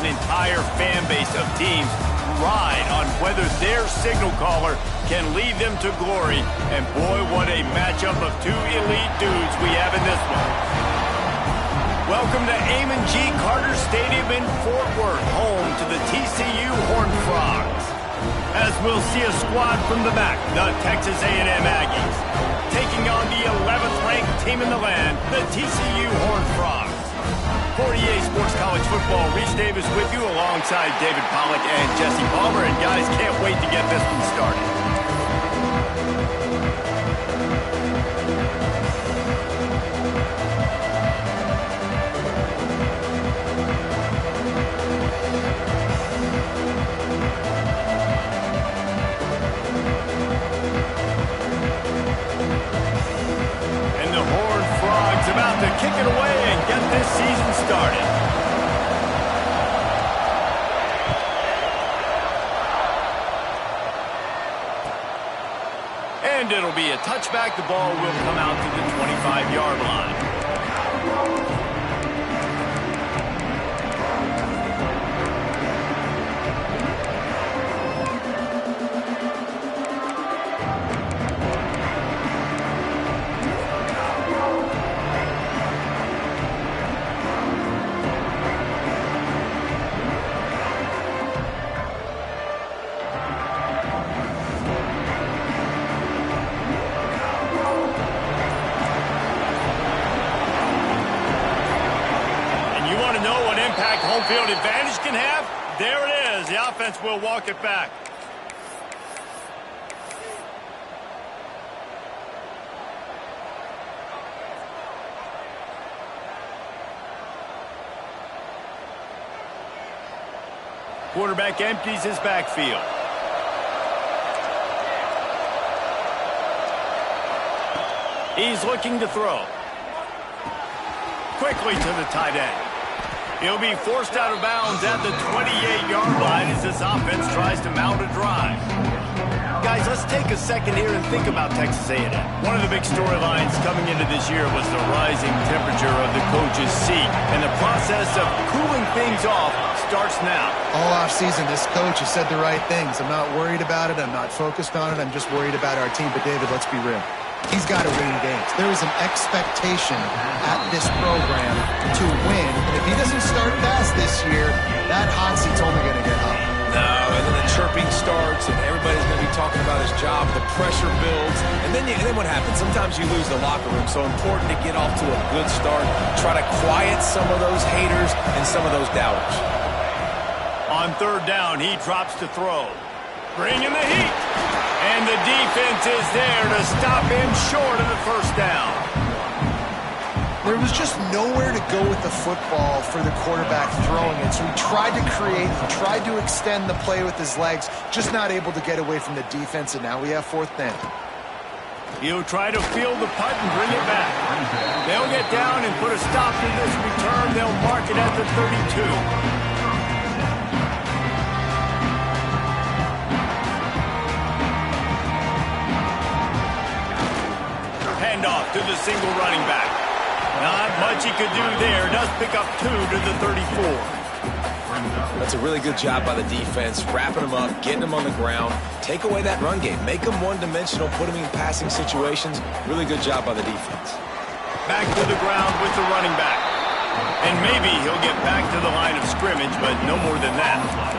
an entire fan base of teams ride on whether their signal caller can lead them to glory. And boy, what a matchup of two elite dudes we have in this one. Welcome to Ncaa Carter Stadium in Fort Worth, home to the TCU Horned Frogs. As we'll see a squad from the back, the Texas A&M Aggies, taking on the 11th ranked team in the land, the TCU Horned Frogs. For EA Sports College Football, Reese Davis with you alongside David Pollack and Jesse Palmer. And guys, can't wait to get this one started. And the Horned Frogs about to kick it away and get this season started. And it'll be a touchback. The ball will come out to the 25-yard line. Home field advantage can have. There it is. The offense will walk it back. Quarterback empties his backfield. He's looking to throw. Quickly to the tight end. He'll be forced out of bounds at the 28-yard line as this offense tries to mount a drive. Guys, let's take a second here and think about Texas A&M. One of the big storylines coming into this year was the rising temperature of the coach's seat, and the process of cooling things off starts now. All offseason, this coach has said the right things. I'm not worried about it. I'm not focused on it. I'm just worried about our team. But, David, let's be real. He's got to win games. There is an expectation at this program to win. And if he doesn't start fast this year, that hot seat's only going to get hot. No, and then the chirping starts, and everybody's going to be talking about his job. The pressure builds, and then what happens? Sometimes you lose the locker room. So important to get off to a good start. Try to quiet some of those haters and some of those doubters. On third down, he drops to throw. Bringing the heat. And the defense is there to stop him short of the first down. There was just nowhere to go with the football for the quarterback throwing it. So he tried to create, he tried to extend the play with his legs, just not able to get away from the defense, and now we have fourth down. He'll try to field the punt and bring it back. They'll get down and put a stop to this return. They'll mark it at the 32. Handoff to the single running back. Not much he could do there. Does pick up 2 to the 34. That's a really good job by the defense, wrapping them up, getting them on the ground, take away that run game, make them one-dimensional, put them in passing situations. Really good job by the defense. Back to the ground with the running back. And maybe he'll get back to the line of scrimmage, but no more than that.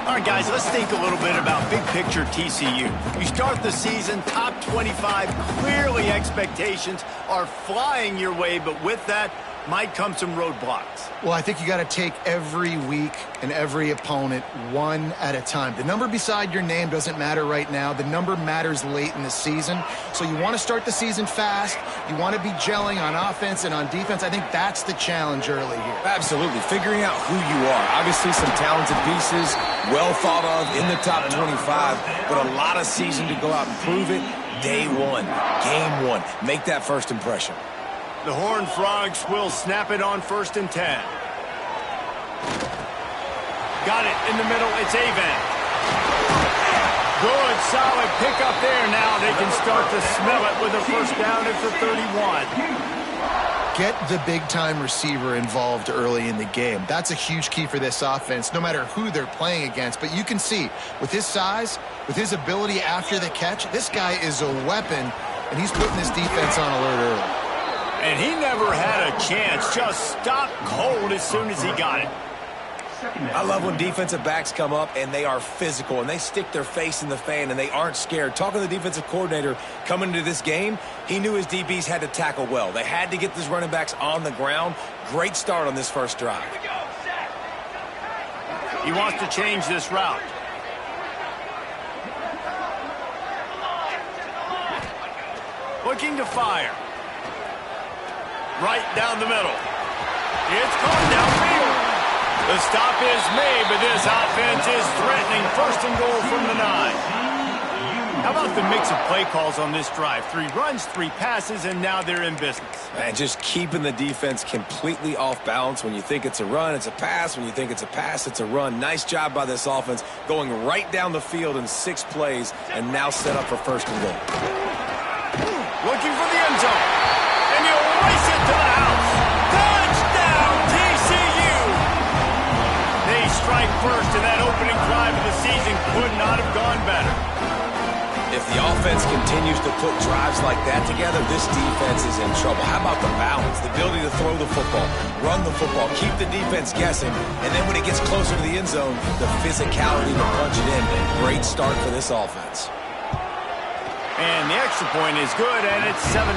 All right, guys, let's think a little bit about big picture TCU. You start the season top 25. Clearly expectations are flying your way, but with that might come some roadblocks. Well, I think you got to take every week and every opponent one at a time. The number beside your name doesn't matter right now. The number matters late in the season. So you want to start the season fast. You want to be gelling on offense and on defense. I think that's the challenge early here. Absolutely. Figuring out who you are. Obviously some talented pieces, well thought of in the top 25, but a lot of season to go out and prove it. Day one, game one. Make that first impression. The Horned Frogs will snap it on 1st and 10. Got it in the middle. It's Avent. Good, solid pickup there. Now they can start to smell it with a first down at the 31. Get the big-time receiver involved early in the game. That's a huge key for this offense, no matter who they're playing against. But you can see, with his size, with his ability after the catch, this guy is a weapon, and he's putting this defense on alert early. And he never had a chance. Just stopped cold as soon as he got it. I love when defensive backs come up and they are physical and they stick their face in the fan and they aren't scared. Talking to the defensive coordinator coming into this game, he knew his DBs had to tackle well. They had to get these running backs on the ground. Great start on this first drive. He wants to change this route. Looking to fire. Right down the middle. It's caught downfield. The stop is made, but this offense is threatening. First and goal from the 9. How about the mix of play calls on this drive? 3 runs, 3 passes, and now they're in business. Man, just keeping the defense completely off balance. When you think it's a run, it's a pass. When you think it's a pass, it's a run. Nice job by this offense, going right down the field in 6 plays, and now set up for first and goal. Looking for the end zone, and he'll race it to the house. Touchdown, TCU! They strike first, and that opening drive of the season could not have gone better. If the offense continues to put drives like that together, this defense is in trouble. How about the balance, the ability to throw the football, run the football, keep the defense guessing, and then when it gets closer to the end zone, the physicality to punch it in. Great start for this offense. And the extra point is good, and it's 7-0.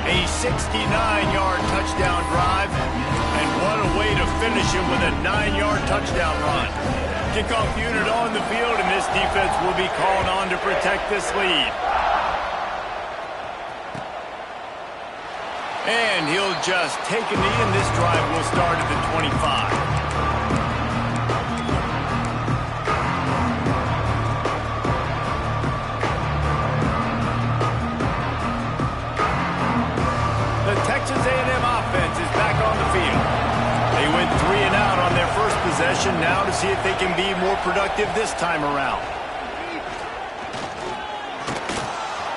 A 69-yard touchdown drive, and what a way to finish him with a 9-yard touchdown run. Kickoff unit on the field, and this defense will be called on to protect this lead. And he'll just take a knee, and this drive will start at the 25. Texas A&M offense is back on the field. They went 3 and out on their first possession, now to see if they can be more productive this time around.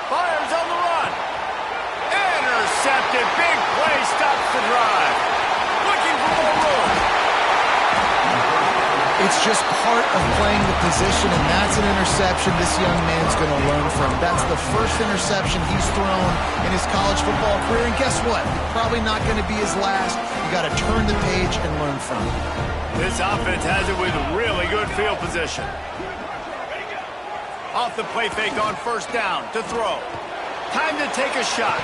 Fires on the run. Intercepted. Big play stops the drive. Looking for more room. It's just part of playing the position, and that's an interception this young man's going to learn from. That's the first interception he's thrown in his college football career, and guess what? Probably not going to be his last. You got to turn the page and learn from it. This offense has it with really good field position. Off the play fake on first down to throw. Time to take a shot.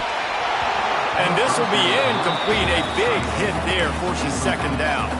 And this will be incomplete. A big hit there forces second down.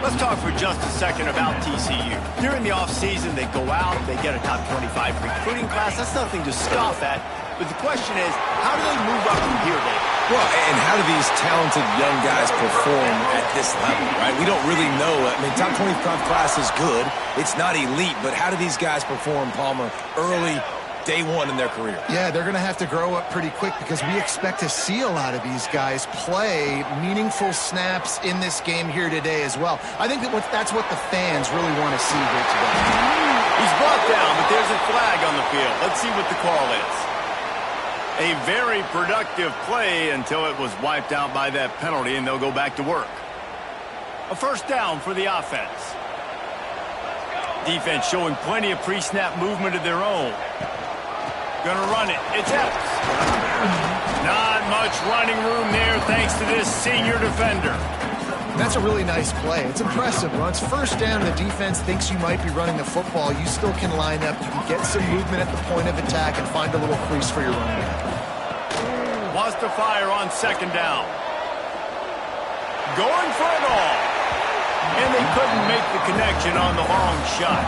Let's talk for just a second about TCU. During the offseason, they go out, they get a top 25 recruiting class. That's nothing to scoff at. But the question is, how do they move up from here, Dave? Well, and how do these talented young guys perform at this level, right? We don't really know. I mean, top 25 class is good. It's not elite, but how do these guys perform, Palmer, early, day one in their career? Yeah, they're going to have to grow up pretty quick because we expect to see a lot of these guys play meaningful snaps in this game here today as well. I think that's what the fans really want to see here today. He's brought down, but there's a flag on the field. Let's see what the call is. A very productive play until it was wiped out by that penalty, and they'll go back to work. A first down for the offense. Defense showing plenty of pre-snap movement of their own. Gonna run it. It's Epps. Not much running room there thanks to this senior defender. That's a really nice play. It's impressive. Once first down, the defense thinks you might be running the football. You still can line up. You can get some movement at the point of attack and find a little crease for your running back. Wants to fire on second down. Going for it all. And they couldn't make the connection on the long shot.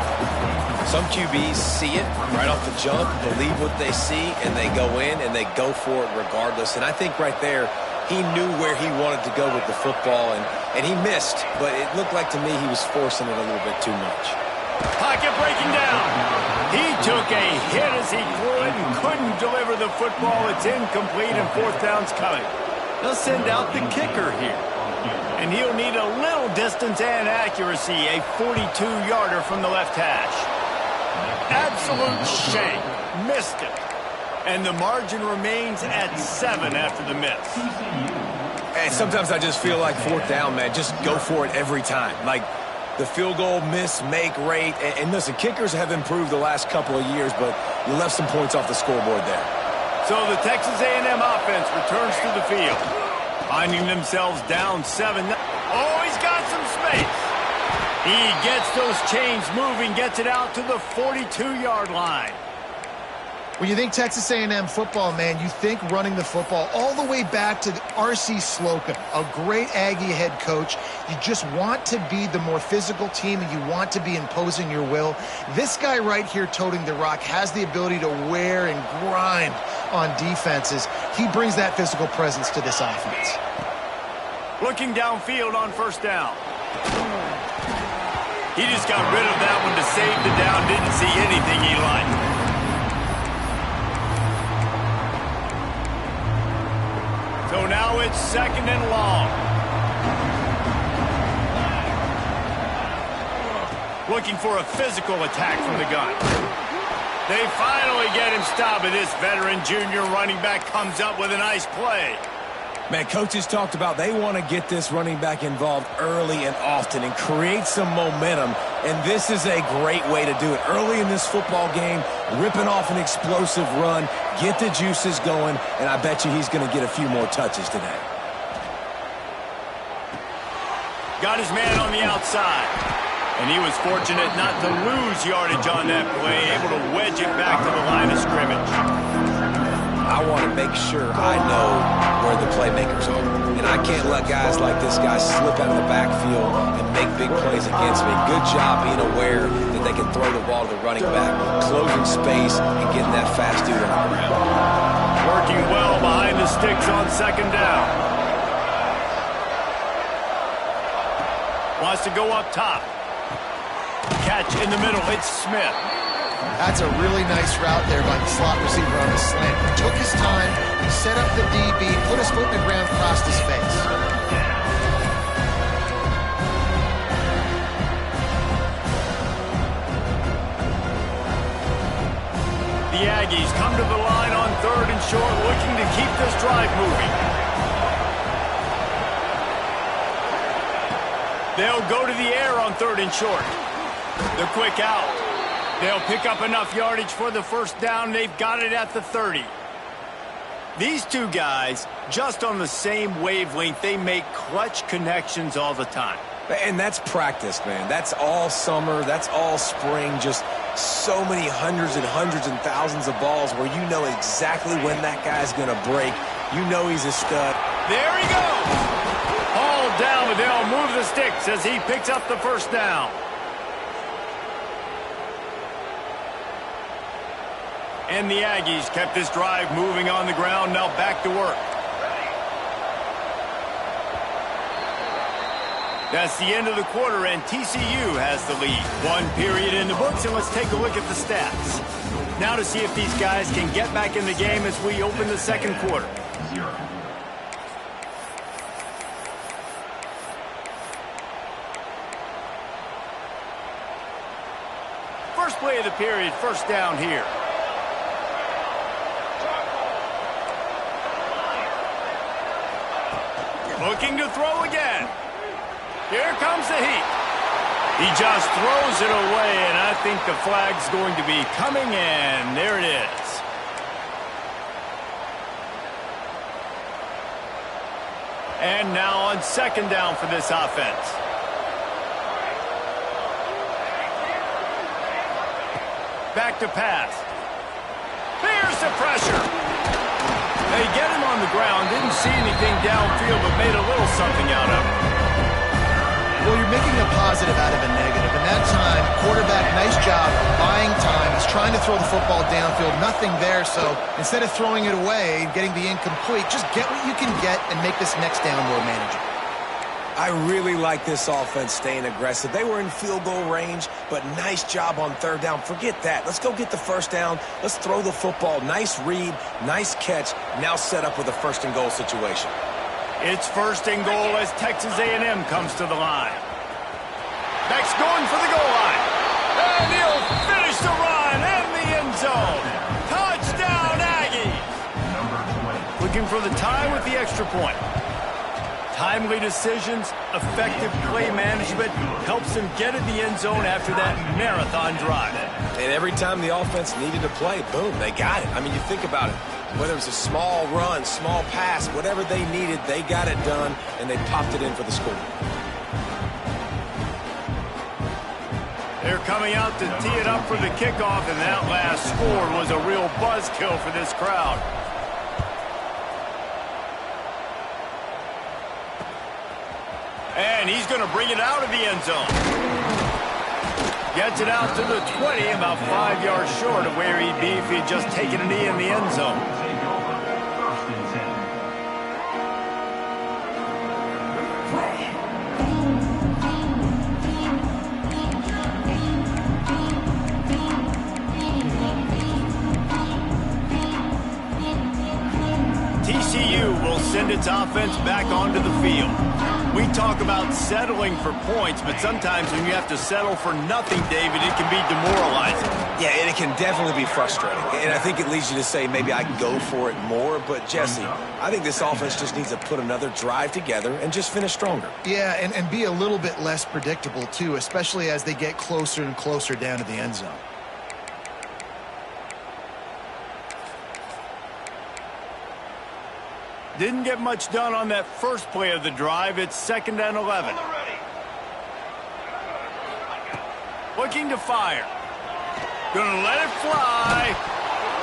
Some QBs see it right off the jump, believe what they see, and they go in and they go for it regardless. And I think right there, he knew where he wanted to go with the football, and he missed, but it looked like to me he was forcing it a little bit too much. Pocket breaking down. He took a hit as he threw it and couldn't deliver the football. It's incomplete and fourth down's coming. They'll send out the kicker here. And he'll need a little distance and accuracy, a 42-yarder from the left hash. Absolute shank. Missed it. And the margin remains at 7 after the miss. And sometimes I just feel like fourth down, man, just go for it every time. Like the field goal miss-make rate. And listen, kickers have improved the last couple of years, but you left some points off the scoreboard there. So the Texas A&M offense returns to the field, finding themselves down 7. Oh, he's got some space. He gets those chains moving, gets it out to the 42-yard line. When you think Texas A&M football, man, you think running the football all the way back to R.C. Slocum, a great Aggie head coach. You just want to be the more physical team, and you want to be imposing your will. This guy right here toting the rock has the ability to wear and grind on defenses. He brings that physical presence to this offense. Looking downfield on first down. He just got rid of that one to save the down. Didn't see anything he liked. So now it's 2nd and long. Looking for a physical attack from the gun. They finally get him stopped, and this veteran junior running back comes up with a nice play. Man, coaches talked about they want to get this running back involved early and often and create some momentum, and this is a great way to do it. Early in this football game, ripping off an explosive run, get the juices going, and I bet you he's going to get a few more touches today. Got his man on the outside, and he was fortunate not to lose yardage on that play, able to wedge it back to the line of scrimmage. I want to make sure I know where the playmakers are. And I can't let guys like this guy slip out of the backfield and make big plays against me. Good job being aware that they can throw the ball to the running back, closing space, and getting that fast dude on the ground. Working well behind the sticks on 2nd down. Wants to go up top. Catch in the middle. It's Smith. That's a really nice route there by the slot receiver on the slant. He took his time, he set up the DB, put his foot in the ground, crossed his face. The Aggies come to the line on 3rd and short, looking to keep this drive moving. They'll go to the air on 3rd and short. The quick out. They'll pick up enough yardage for the first down. They've got it at the 30. These two guys, just on the same wavelength, they make clutch connections all the time. And that's practice, man. That's all summer. That's all spring. Just so many hundreds and thousands of balls where you know exactly when that guy's going to break. You know he's a stud. There he goes. All down, but they'll move the sticks as he picks up the first down. And the Aggies kept this drive moving on the ground. Now back to work. That's the end of the quarter, and TCU has the lead. 1 period in the books, and let's take a look at the stats. Now to see if these guys can get back in the game as we open the 2nd quarter. First play of the period, first down here. Looking to throw again. Here comes the heat. He just throws it away, and I think the flag's going to be coming in. There it is. And now on 2nd down for this offense. Back to pass. Here's the pressure. They get him on the ground, didn't see anything downfield, but made a little something out of it. Well, you're making a positive out of a negative. And that time, quarterback, nice job buying time. He's trying to throw the football downfield, nothing there. So instead of throwing it away and getting the incomplete, just get what you can get and make this next down more manageable. I really like this offense staying aggressive. They were in field goal range, but nice job on 3rd down. Forget that. Let's go get the first down. Let's throw the football. Nice read, nice catch. Now set up with a 1st and goal situation. It's 1st and goal as Texas A&M comes to the line. Beck's going for the goal line. And he'll finish the run in the end zone. Touchdown, Aggies. Looking for the tie with the extra point. Timely decisions, effective play management helps them get in the end zone after that marathon drive. And every time the offense needed to play, boom, they got it. I mean, you think about it. Whether it was a small run, small pass, whatever they needed, they got it done, and they popped it in for the score. They're coming out to tee it up for the kickoff, and that last score was a real buzzkill for this crowd. And he's going to bring it out of the end zone. Gets it out to the 20, about 5 yards short of where he'd be if he'd just taken a knee in the end zone. TCU will send its offense back onto the field. We talk about settling for points, but sometimes when you have to settle for nothing, David, it can be demoralizing. Yeah, and it can definitely be frustrating. And I think it leads you to say maybe I can go for it more. But, Jesse, I think this offense just needs to put another drive together and just finish stronger. Yeah, and be a little bit less predictable, too, especially as they get closer and closer down to the end zone. Didn't get much done on that first play of the drive. It's 2nd and 11. Looking to fire. Gonna let it fly.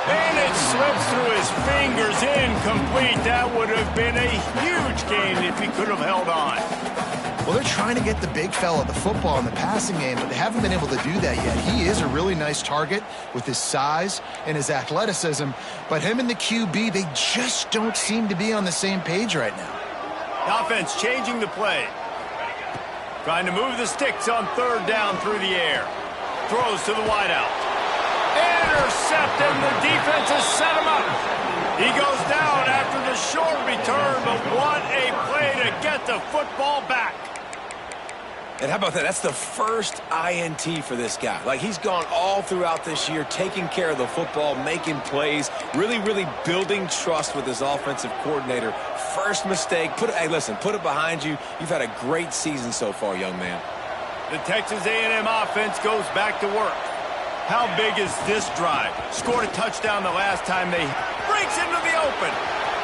And it slips through his fingers. Incomplete. That would have been a huge gain if he could have held on. Well, they're trying to get the big fella the football in the passing game, but they haven't been able to do that yet. He is a really nice target with his size and his athleticism, but him and the QB, they just don't seem to be on the same page right now. Offense changing the play. Trying to move the sticks on 3rd down through the air. Throws to the wideout. Intercept, and the defense has set him up. He goes down after the short return, but what a play to get the football back. And how about that? That's the first INT for this guy. Like, he's gone all throughout this year, taking care of the football, making plays, really, really building trust with his offensive coordinator. First mistake. Hey, listen, put it behind you. You've had a great season so far, young man. The Texas A&M offense goes back to work. How big is this drive? Scored a touchdown the last time they breaks into the open.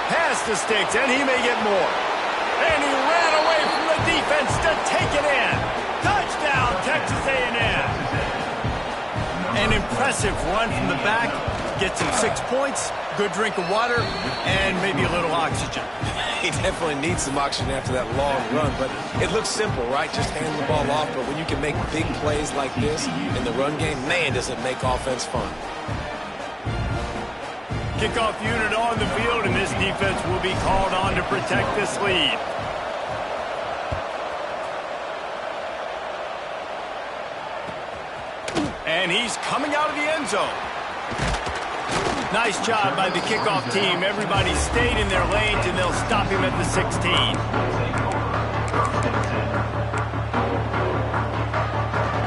Past the sticks, and he may get more. And he ran away from the defense to take it in. Touchdown, Texas A&M. An impressive run from the back. Gets him 6 points, good drink of water, and maybe a little oxygen. He definitely needs some oxygen after that long run, but it looks simple, right? Just hand the ball off, but when you can make big plays like this in the run game, man, does it make offense fun. Kickoff unit on the field, and this defense will be called on to protect this lead. And he's coming out of the end zone. Nice job by the kickoff team. Everybody stayed in their lanes, and they'll stop him at the 16.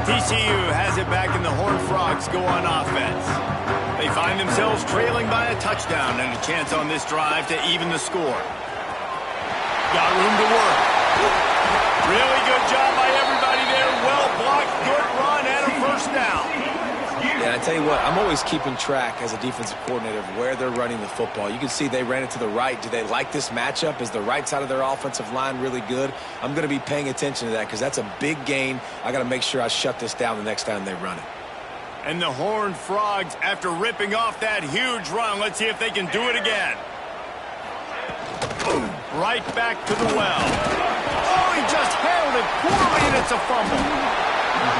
TCU has it back, and the Horned Frogs go on offense. They find themselves trailing by a touchdown and a chance on this drive to even the score. Got room to work. Really good job by everybody there. Well blocked, good run, and a first down. Yeah, I tell you what, I'm always keeping track as a defensive coordinator of where they're running the football. You can see they ran it to the right. Do they like this matchup? Is the right side of their offensive line really good? I'm going to be paying attention to that because that's a big gain. I got to make sure I shut this down the next time they run it. And the Horned Frogs, after ripping off that huge run, let's see if they can do it again. Right back to the well. Oh, he just handled it poorly, and it's a fumble.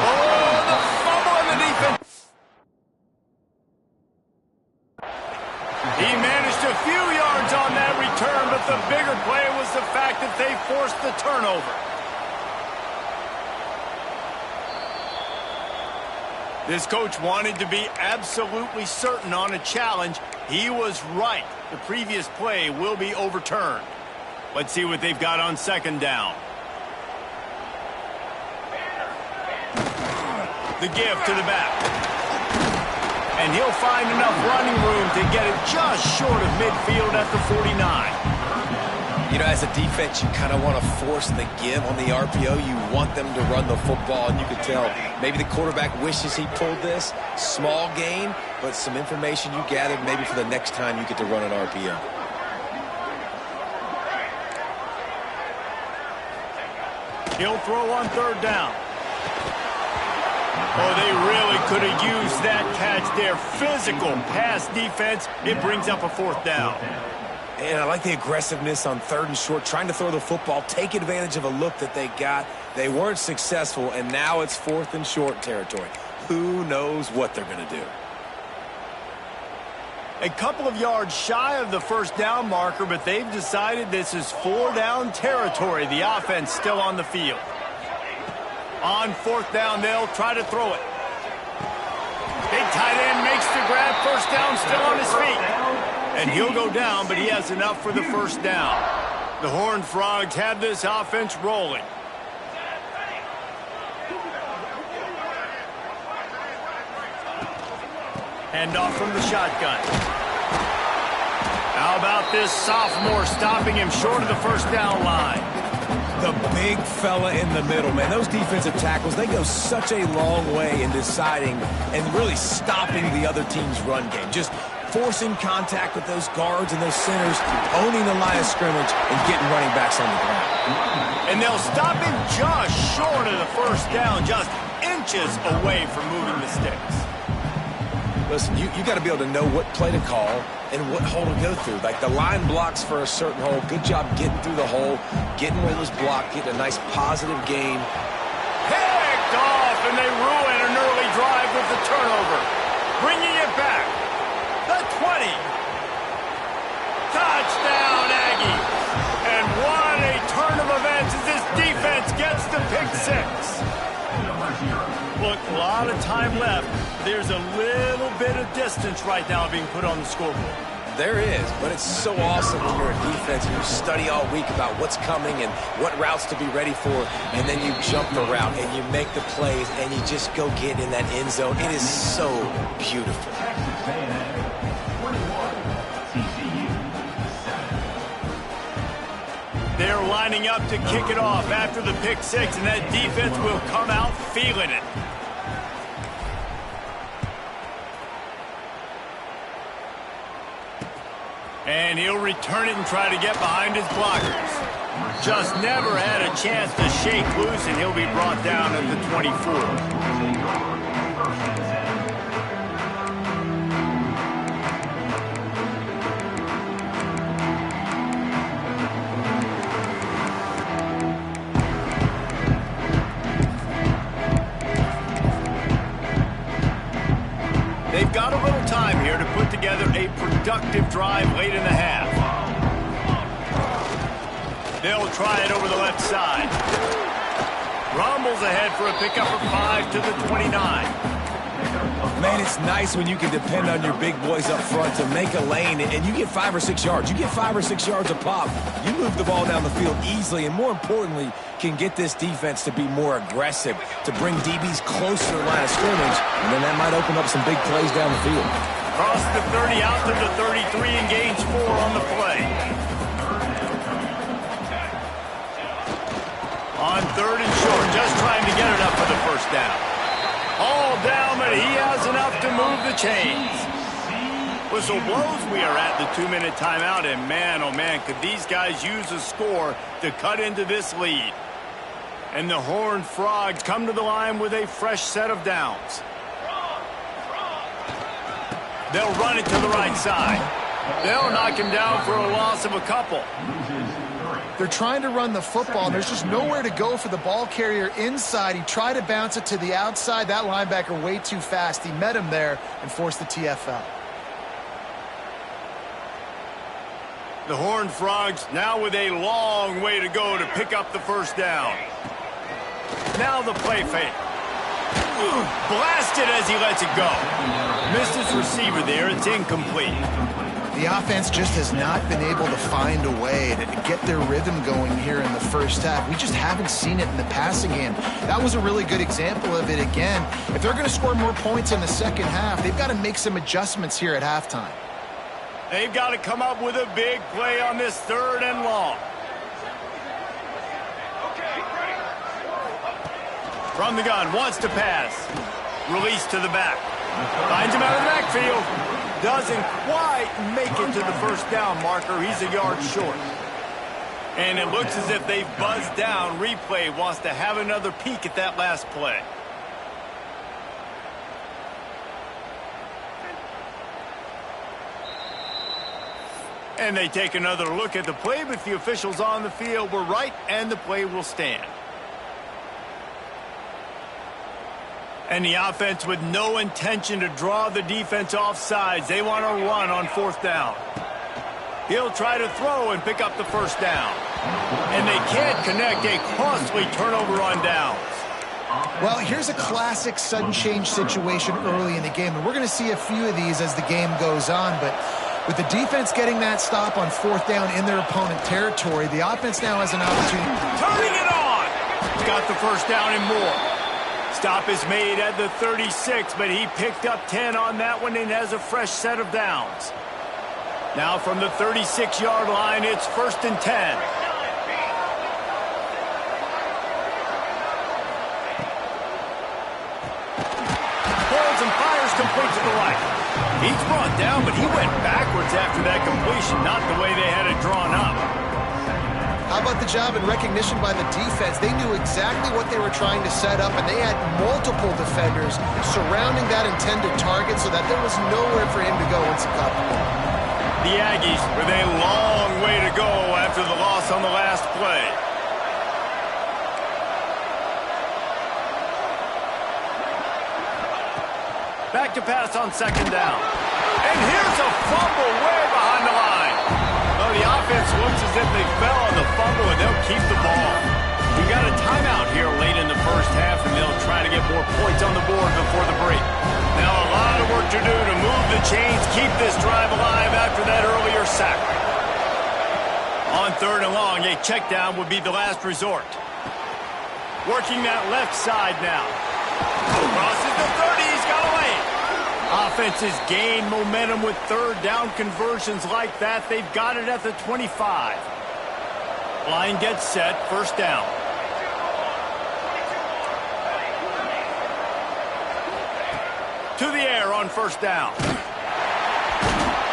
Oh, the fumble in the defense. He managed a few yards on that return, but the bigger play was the fact that they forced the turnover. This coach wanted to be absolutely certain on a challenge. He was right. The previous play will be overturned. Let's see what they've got on 2nd down. The give to the back. And he'll find enough running room to get it just short of midfield at the 49. You know, as a defense, you kind of want to force the give on the RPO. You want them to run the football, and you can tell maybe the quarterback wishes he pulled this. Small gain, but some information you gathered maybe for the next time you get to run an RPO. He'll throw on third down. Oh, they really could have used that catch there. Physical pass defense. It brings up a fourth down. And I like the aggressiveness on third and short, trying to throw the football, take advantage of a look that they got. They weren't successful, and now it's fourth and short territory. Who knows what they're going to do? A couple of yards shy of the first down marker, but they've decided this is 4-down territory. The offense still on the field. On fourth down, they'll try to throw it. Big tight end makes the grab. First down, still on his feet. And he'll go down, but he has enough for the first down. The Horned Frogs have this offense rolling. Handoff from the shotgun. How about this sophomore stopping him short of the first down line? The big fella in the middle, man. Those defensive tackles, they go such a long way in deciding and really stopping the other team's run game. Just forcing contact with those guards and those centers, owning the line of scrimmage, and getting running backs on the ground. And they'll stop him just short of the first down, just inches away from moving the sticks. Listen, you got to be able to know what play to call and what hole to go through. Like the line blocks for a certain hole. Good job getting through the hole, getting where it was blocked, getting a nice positive gain. Picked off, and they ruin an early drive with the turnover. Bringing it back. The 20. Touchdown, Aggies. And what a turn of events as this defense gets the pick six. Look, a lot of time left. There's a little bit of distance right now being put on the scoreboard. There is, but it's so awesome when you're a defense and you study all week about what's coming and what routes to be ready for, and then you jump the route and you make the plays and you just go get in that end zone. It is so beautiful. They're lining up to kick it off after the pick six, and that defense will come out feeling it. And he'll return it and try to get behind his blockers. Just never had a chance to shake loose, and he'll be brought down at the 24. They've got a little time here to put together a productive drive late in the half. They'll try it over the left side. Rumbles ahead for a pickup of 5 to the 29. Man, it's nice when you can depend on your big boys up front to make a lane, and you get 5 or 6 yards. You get 5 or 6 yards a pop. You move the ball down the field easily, and more importantly, can get this defense to be more aggressive, to bring DBs closer to the line of scrimmage, and then that might open up some big plays down the field. Across the 30, out to the 33, and gains 4 on the play. On third and short, just trying to get it up for the first down. All down, but he has enough to move the chains. Whistle blows, we are at the 2-minute timeout, and man, oh man, could these guys use a score to cut into this lead. And the Horned Frogs come to the line with a fresh set of downs. They'll run it to the right side. They'll knock him down for a loss of a couple. They're trying to run the football, and there's just nowhere to go for the ball carrier inside. He tried to bounce it to the outside. That linebacker way too fast. He met him there and forced the TFL. The Horned Frogs now with a long way to go to pick up the first down. Now the play fake. Blasted as he lets it go. Missed his receiver there. It's incomplete. The offense just has not been able to find a way to get their rhythm going here in the first half. We just haven't seen it in the passing game. That was a really good example of it again. If they're going to score more points in the second half, they've got to make some adjustments here at halftime. They've got to come up with a big play on this third and long. From the gun, wants to pass. Release to the back. Finds him out of the backfield. Doesn't quite make it to the first down marker. He's a yard short. And it looks as if they've buzzed down. Replay wants to have another peek at that last play. And they take another look at the play, but the officials on the field were right, and the play will stand. And the offense with no intention to draw the defense off sides. They want to run on fourth down. He'll try to throw and pick up the first down. And they can't connect a costly turnover on downs. Well, here's a classic sudden change situation early in the game, and we're going to see a few of these as the game goes on, but with the defense getting that stop on fourth down in their opponent territory, the offense now has an opportunity. Turning it on! He's got the first down and more. Stop is made at the 36, but he picked up 10 on that one and has a fresh set of downs. Now from the 36-yard line, it's 1st and 10. Pulls and fires complete to the right. He's brought down, but he went backwards after that completion, not the way they had it drawn up. How about the job and recognition by the defense? They knew exactly what they were trying to set up, and they had multiple defenders surrounding that intended target so that there was nowhere for him to go once he caught the ball. The Aggies with a long way to go after the loss on the last play. Back to pass on second down. And here's a fumble way behind the line. Well, the offense looks as if they fell on the fumble, and they'll keep the ball. We got a timeout here late in the first half, and they'll try to get more points on the board before the break. Now a lot of work to do to move the chains, keep this drive alive after that earlier sack. On 3rd and long, a check down would be the last resort. Working that left side now. Crosses the 30, he's got away. Offenses gain momentum with 3rd down conversions like that. They've got it at the 25. Line gets set, 1st down. To the air on 1st down.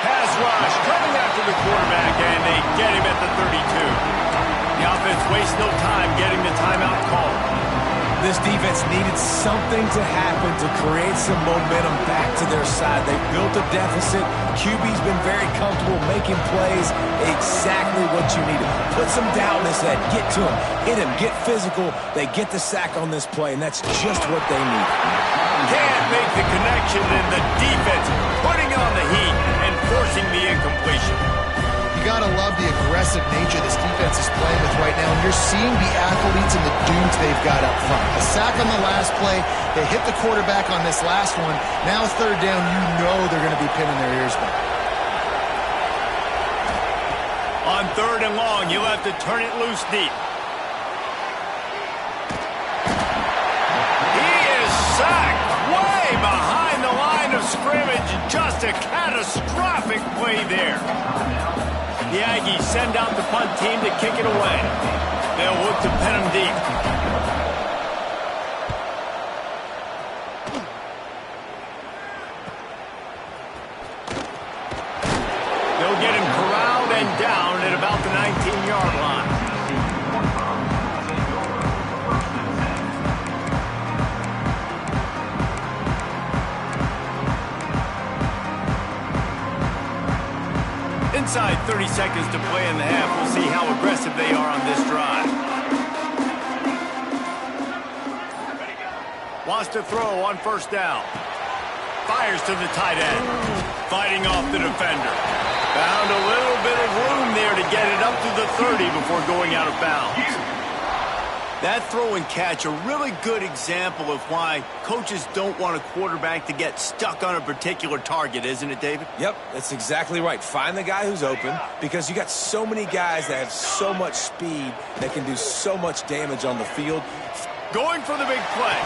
Pass rush coming after the quarterback, and they get him at the 32. The offense wastes no time getting the timeout called. This defense needed something to happen to create some momentum back to their side. They built a deficit. QB's been very comfortable making plays. Exactly what you needed. Put some doubt in his head. Get to him. Hit him. Get physical. They get the sack on this play, and that's just what they need. Can't make the connection, and the defense putting on the heat and forcing the incompletion. You got to love the aggressive nature this defense is playing with right now, and you're seeing the athletes and the dudes they've got up front. A sack on the last play. They hit the quarterback on this last one. Now 3rd down, you know they're going to be pinning their ears back. On 3rd and long, you'll have to turn it loose deep. He is sacked way behind the line of scrimmage. Just a catastrophic play there. The Aggies send out the punt team to kick it away. They'll look to pin him deep. They'll get him corralled and down at about the 19-yard line. Inside 30 seconds to play in the half. We'll see how aggressive they are on this drive. Wants to throw on 1st down. Fires to the tight end. Fighting off the defender. Found a little bit of room there to get it up to the 30 before going out of bounds. That throw and catch, a really good example of why coaches don't want a quarterback to get stuck on a particular target, isn't it, David? Yep, that's exactly right. Find the guy who's open, because you got so many guys that have so much speed that can do so much damage on the field. Going for the big play.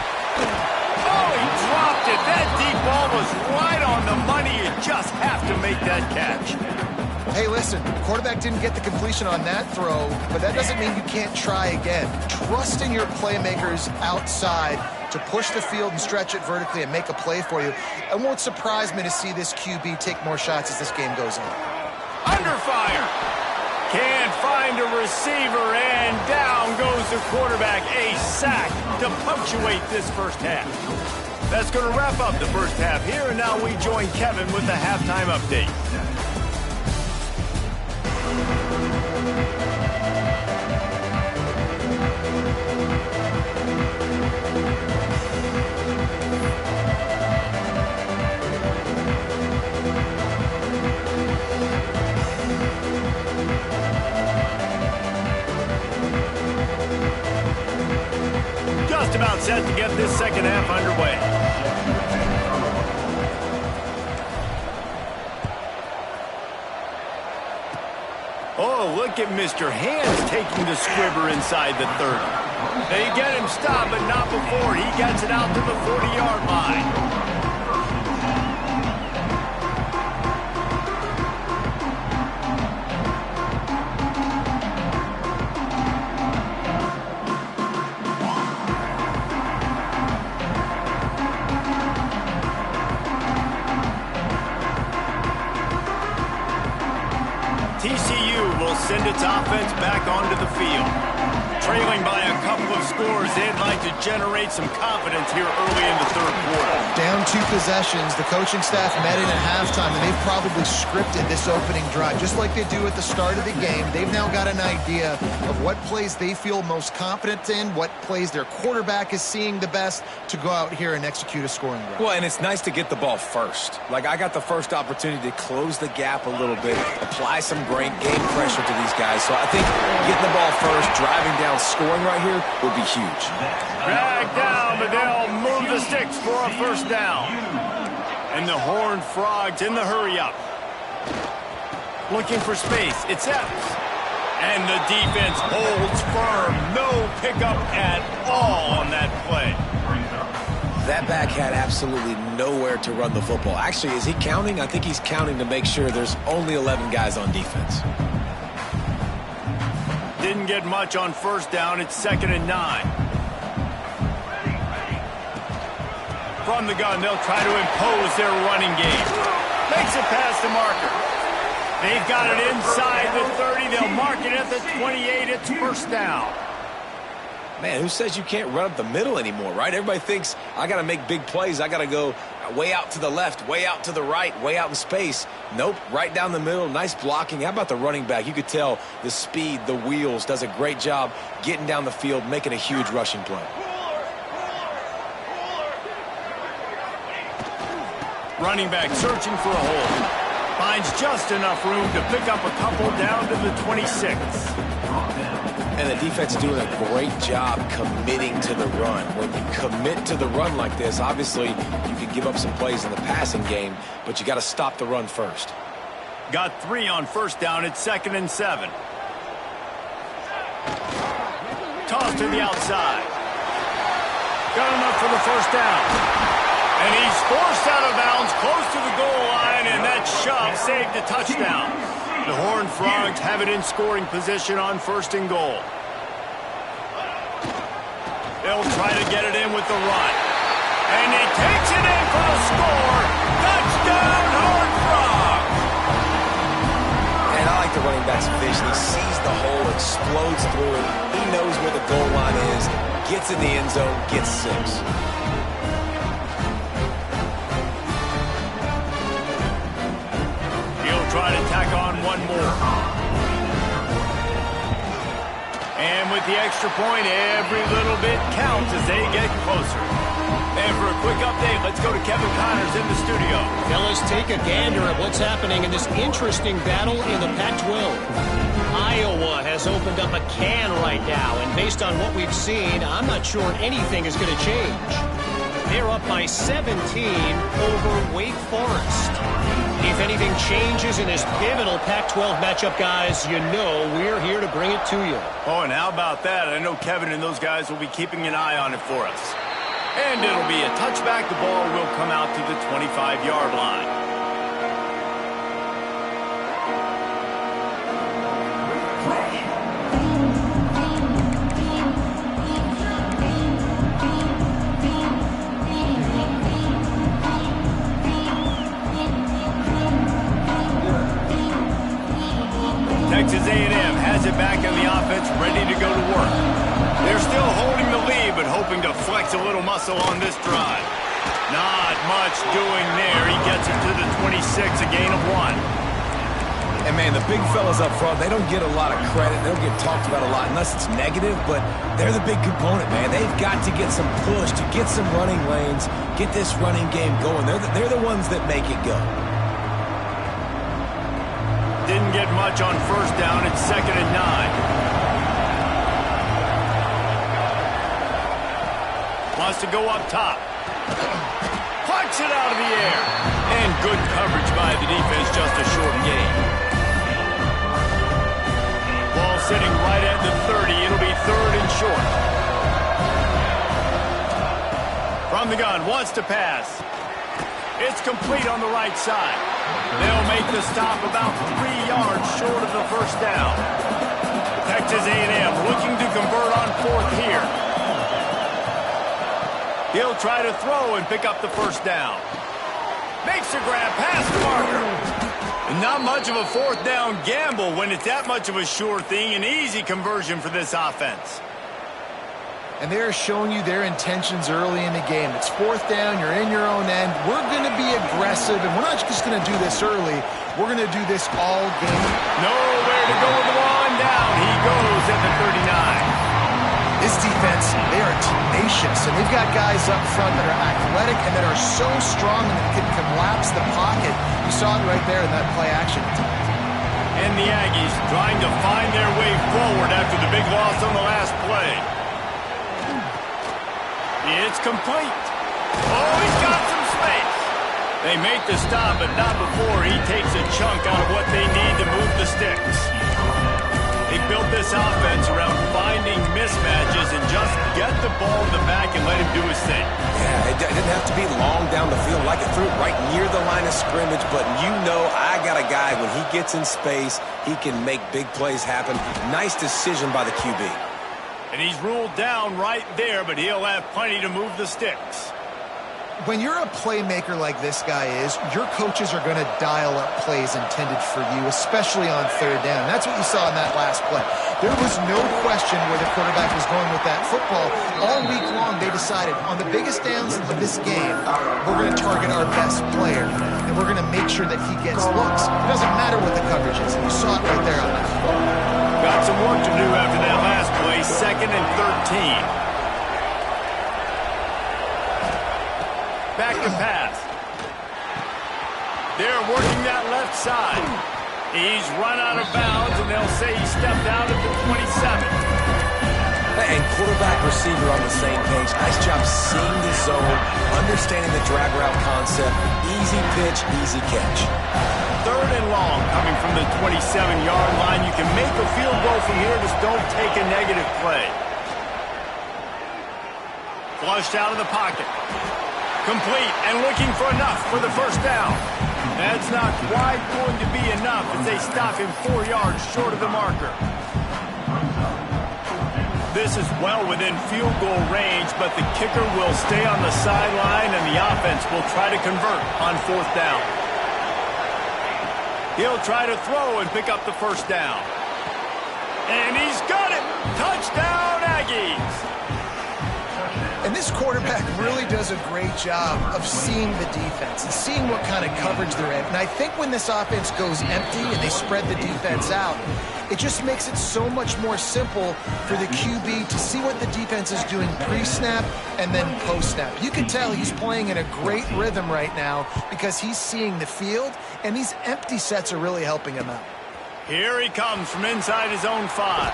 Oh, he dropped it. That deep ball was right on the money. You just have to make that catch. Hey, listen, quarterback didn't get the completion on that throw, but that doesn't mean you can't try again. Trust in your playmakers outside to push the field and stretch it vertically and make a play for you. It won't surprise me to see this QB take more shots as this game goes on. Under fire. Can't find a receiver, and down goes the quarterback. A sack to punctuate this first half. That's going to wrap up the first half here, and now we join Kevin with the halftime update. Just about set to get this second half underway. Oh, look at Mr. Hands taking the squibber inside the 30. They get him stopped, but not before he gets it out to the 40-yard line. TCU will send its offense back onto the field. Trailing by a couple of scores, they'd like to generate some confidence here early in the third quarter. Down 2 possessions, the coaching staff met in at halftime, and they've probably scripted this opening drive. Just like they do at the start of the game, they've now got an idea of what plays they feel most confident in, what plays their quarterback is seeing the best to go out here and execute a scoring drive. Well, and it's nice to get the ball first. Like, I got the first opportunity to close the gap a little bit, apply some great game pressure to these guys. So I think getting the ball first, driving down, scoring right here would be huge. Drag down, but they'll move the sticks for a first down. And the Horned Frogs in the hurry-up. Looking for space. It's Epps. And the defense holds firm. No pickup at all on that play. That back had absolutely nowhere to run the football. Actually, is he counting? I think he's counting to make sure there's only 11 guys on defense. Didn't get much on first down. It's 2nd and 9. From the gun, they'll try to impose their running game. Makes it past the marker. They've got it inside the 30. They'll mark it at the 28. It's first down. Man, who says you can't run up the middle anymore, right? Everybody thinks I got to make big plays. I got to go way out to the left, way out to the right, way out in space. Nope, right down the middle. Nice blocking. How about the running back? You could tell the speed, the wheels, does a great job getting down the field, making a huge rushing play. Running back searching for a hole. Finds just enough room to pick up a couple down to the 26. And the defense is doing a great job committing to the run. When you commit to the run like this, obviously you can give up some plays in the passing game, but you got to stop the run first. Got 3 on first down. It's 2nd and 7. Toss to the outside. Got enough for the first down. And he's forced out of bounds close to the goal line, and that shove saved a touchdown. The Horned Frogs have it in scoring position on 1st and goal. They'll try to get it in with the run. And he takes it in for the score. Touchdown, Horned Frogs! And I like the running back's vision. He sees the hole, explodes through it. He knows where the goal line is, gets in the end zone, gets 6. Try to tack on one more. And with the extra point, every little bit counts as they get closer. And for a quick update, let's go to Kevin Connors in the studio. Fellas, take a gander at what's happening in this interesting battle in the Pac-12. Iowa has opened up a can right now, and based on what we've seen, I'm not sure anything is going to change. They're up by 17 over Wake Forest. If anything changes in this pivotal Pac-12 matchup, guys, you know we're here to bring it to you. Oh, and how about that? I know Kevin and those guys will be keeping an eye on it for us. And it'll be a touchback. The ball will come out to the 25-yard line. flex a little muscle on this drive. Not much doing there. He gets it to the 26, a gain of 1. And, man, the big fellas up front, they don't get a lot of credit. They don't get talked about a lot unless it's negative, but they're the big component, man. They've got to get some push, to get some running lanes, get this running game going. They're the ones that make it go. Didn't get much on first down. It's 2nd and 9. Wants to go up top. Plucks it out of the air. And good coverage by the defense, just a short gain. Ball sitting right at the 30. It'll be 3rd and short. From the gun, wants to pass. It's complete on the right side. They'll make the stop about 3 yards short of the first down. Texas A&M looking to convert on 4th here. He'll try to throw and pick up the first down. Makes a grab past the marker. Not much of a 4th down gamble when it's that much of a sure thing. An easy conversion for this offense. And they're showing you their intentions early in the game. It's 4th down. You're in your own end. We're going to be aggressive, and we're not just going to do this early. We're going to do this all game. Nowhere to go with the ball and down. He goes at the 39. This defense, they are tenacious, and they've got guys up front that are athletic and that are so strong and that can collapse the pocket. You saw it right there in that play action. And the Aggies trying to find their way forward after the big loss on the last play. It's complete. Oh, he's got some space. They make the stop, but not before he takes a chunk out of what they need to move the sticks. They built this offense around finding mismatches and just get the ball in the back and let him do his thing. Yeah, it didn't have to be long down the field. Like it threw it right near the line of scrimmage, but you know I got a guy, when he gets in space, he can make big plays happen. Nice decision by the QB. And he's ruled down right there, but he'll have plenty to move the sticks. When you're a playmaker like this guy is, your coaches are going to dial up plays intended for you, especially on 3rd down. That's what you saw in that last play. There was no question where the quarterback was going with that football. All week long, they decided on the biggest downs of this game, we're going to target our best player, and we're going to make sure that he gets looks. It doesn't matter what the coverage is. You saw it right there on that play. Got some work to do after that last play, 2nd and 13. Back to pass. They're working that left side. He's run out of bounds, and they'll say he stepped out at the 27. And quarterback receiver on the same page. Nice job seeing the zone, understanding the drag route concept. Easy pitch, easy catch. 3rd and long coming from the 27-yard line. You can make a field goal from here, just don't take a negative play. Flushed out of the pocket. Complete and looking for enough for the first down. That's not quite going to be enough as they stop him 4 yards short of the marker. This is well within field goal range, but the kicker will stay on the sideline and the offense will try to convert on 4th down. He'll try to throw and pick up the first down. And he's got it! Touchdown, Aggies! And this quarterback really does a great job of seeing the defense and seeing what kind of coverage they're in. And I think when this offense goes empty and they spread the defense out, it just makes it so much more simple for the QB to see what the defense is doing pre-snap and then post-snap. You can tell he's playing in a great rhythm right now because he's seeing the field, and these empty sets are really helping him out. Here he comes from inside his own 5.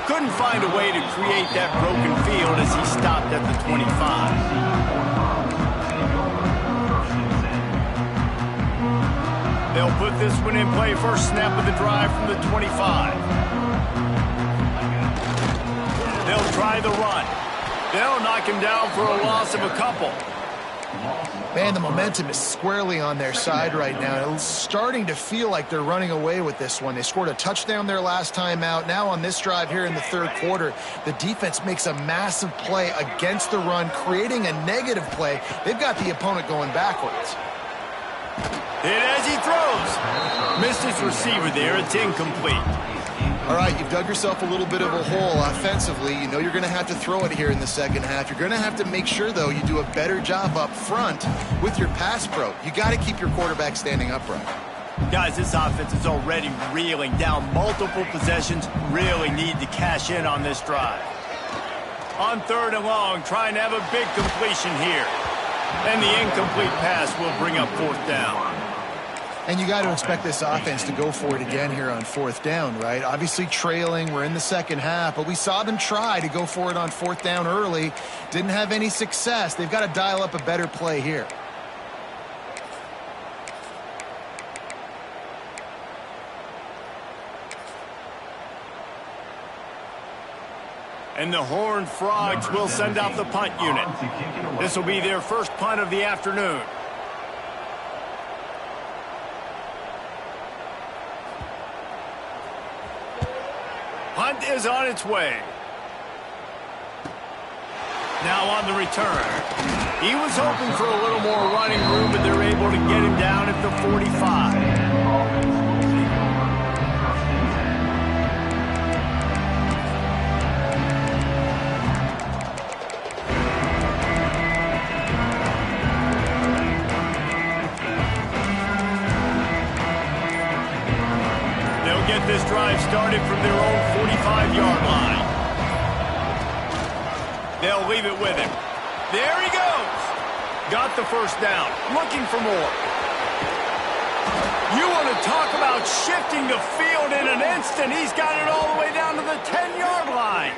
Couldn't find a way to create that broken field as he stopped at the 25. They'll put this one in play. First snap of the drive from the 25. They'll try the run. They'll knock him down for a loss of a couple. Man, the momentum is squarely on their side right now. It's starting to feel like they're running away with this one. They scored a touchdown their last time out. Now on this drive here in the 3rd quarter, the defense makes a massive play against the run, creating a negative play. They've got the opponent going backwards. Hit as he throws. Missed his receiver there. It's incomplete. All right, you've dug yourself a little bit of a hole offensively. You know you're going to have to throw it here in the second half. You're going to have to make sure, though, you do a better job up front with your pass pro. You got to keep your quarterback standing upright. Guys, this offense is already reeling down multiple possessions. Really need to cash in on this drive. On 3rd and long, trying to have a big completion here. And the incomplete pass will bring up 4th down. And you got to expect this offense to go for it again here on 4th down, right? Obviously trailing, we're in the second half, but we saw them try to go for it on 4th down early. Didn't have any success. They've got to dial up a better play here. And the Horned Frogs will send out the punt unit. This will be their first punt of the afternoon. Punt is on its way. Now on the return. He was hoping for a little more running room, but they're able to get him down at the 45. Get this drive started from their own 45-yard line. They'll leave it with him. There he goes. Got the first down. Looking for more. You want to talk about shifting the field in an instant. He's got it all the way down to the 10-yard line.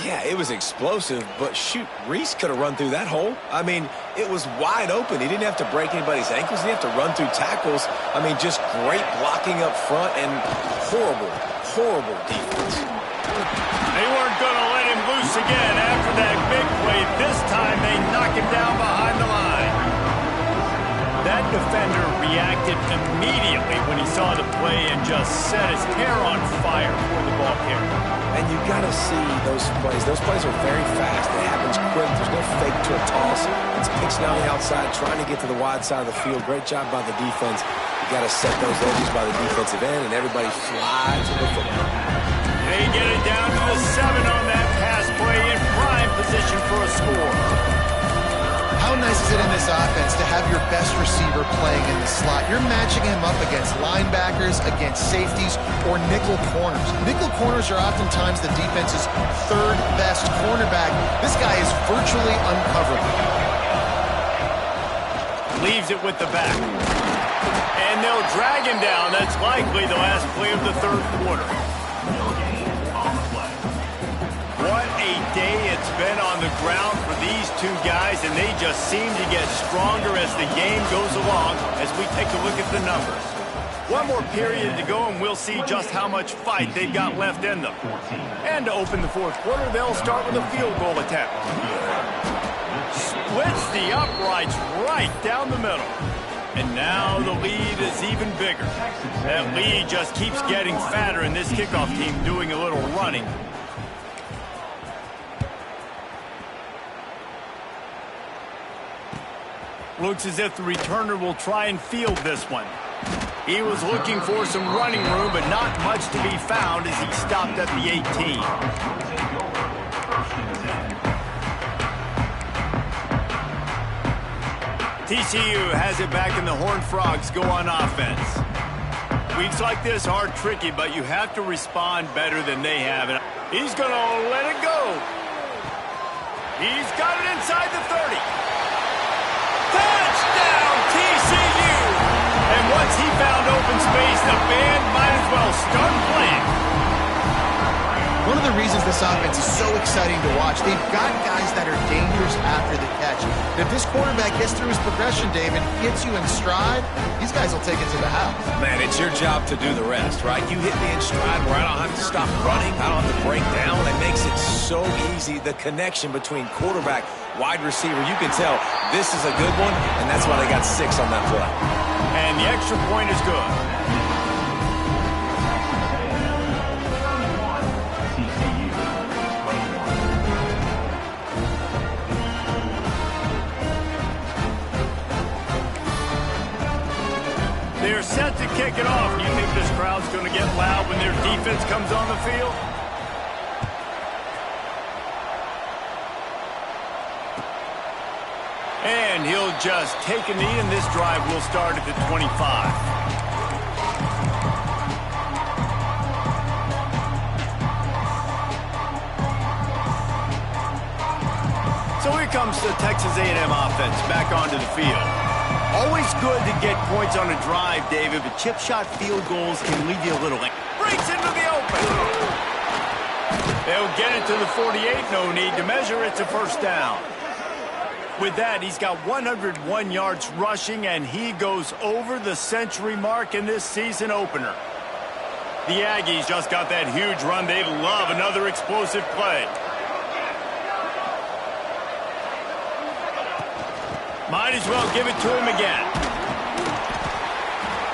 Yeah, it was explosive, but shoot, Reese could have run through that hole. I mean, it was wide open. He didn't have to break anybody's ankles. He didn't have to run through tackles. I mean, just great blocking up front and horrible, horrible defense. They weren't going to let him loose again after that big play. This time they knock him down behind the line. That defender reacted immediately when he saw the play and just set his hair on fire for the ball carrier. And you got to see those plays. Those plays are very fast. It happens quick. There's no fake to a toss. It's pitched down the outside, trying to get to the wide side of the field. Great job by the defense. You got to set those edges by the defensive end, and everybody flies to the football. They get it down to the 7 on that pass play in prime position for a score. How nice is it in this offense to have your best receiver playing in the slot? You're matching him up against linebackers, against safeties, or nickel corners. Nickel corners are oftentimes the defense's 3rd best cornerback. This guy is virtually uncoverable. Leaves it with the back. And they'll drag him down. That's likely the last play of the 3rd quarter. What a day it's been on the ground for these two guys, and they just seem to get stronger as the game goes along as we take a look at the numbers. One more period to go, and we'll see just how much fight they've got left in them. And to open the 4th quarter, they'll start with a field goal attempt. Splits the uprights right down the middle. And now the lead is even bigger. That lead just keeps getting fatter, and this kickoff team doing a little running. Looks as if the returner will try and field this one. He was looking for some running room, but not much to be found as he stopped at the 18. TCU has it back, and the Horned Frogs go on offense. Weeks like this are tricky, but you have to respond better than they have. And he's going to let it go. He's got it inside the 30. Touchdown, TCU! And once he found open space, the band might as well start playing. One of the reasons this offense is so exciting to watch, they've got guys that are dangerous after the catch. And if this quarterback gets through his progression, David, hits you in stride, these guys will take it to the house. Man, it's your job to do the rest, right? You hit me in stride where I don't have to stop running, I don't have to break down. It makes it so easy, the connection between quarterback, wide receiver. You can tell this is a good one, and that's why they got 6 on that play. And the extra point is good. They're set Set to kick it off. You think this crowd's going to get loud when their defense comes on the field? And he'll just take a knee, and this drive will start at the 25. So here comes the Texas A&M offense back onto the field. Always good to get points on a drive, David, but chip shot field goals can leave you a little. Breaks into the open. They'll get it to the 48. No need to measure. It's a first down. With that, he's got 101 yards rushing, and he goes over the century mark in this season opener. The Aggies just got that huge run. They love another explosive play. Might as well give it to him again.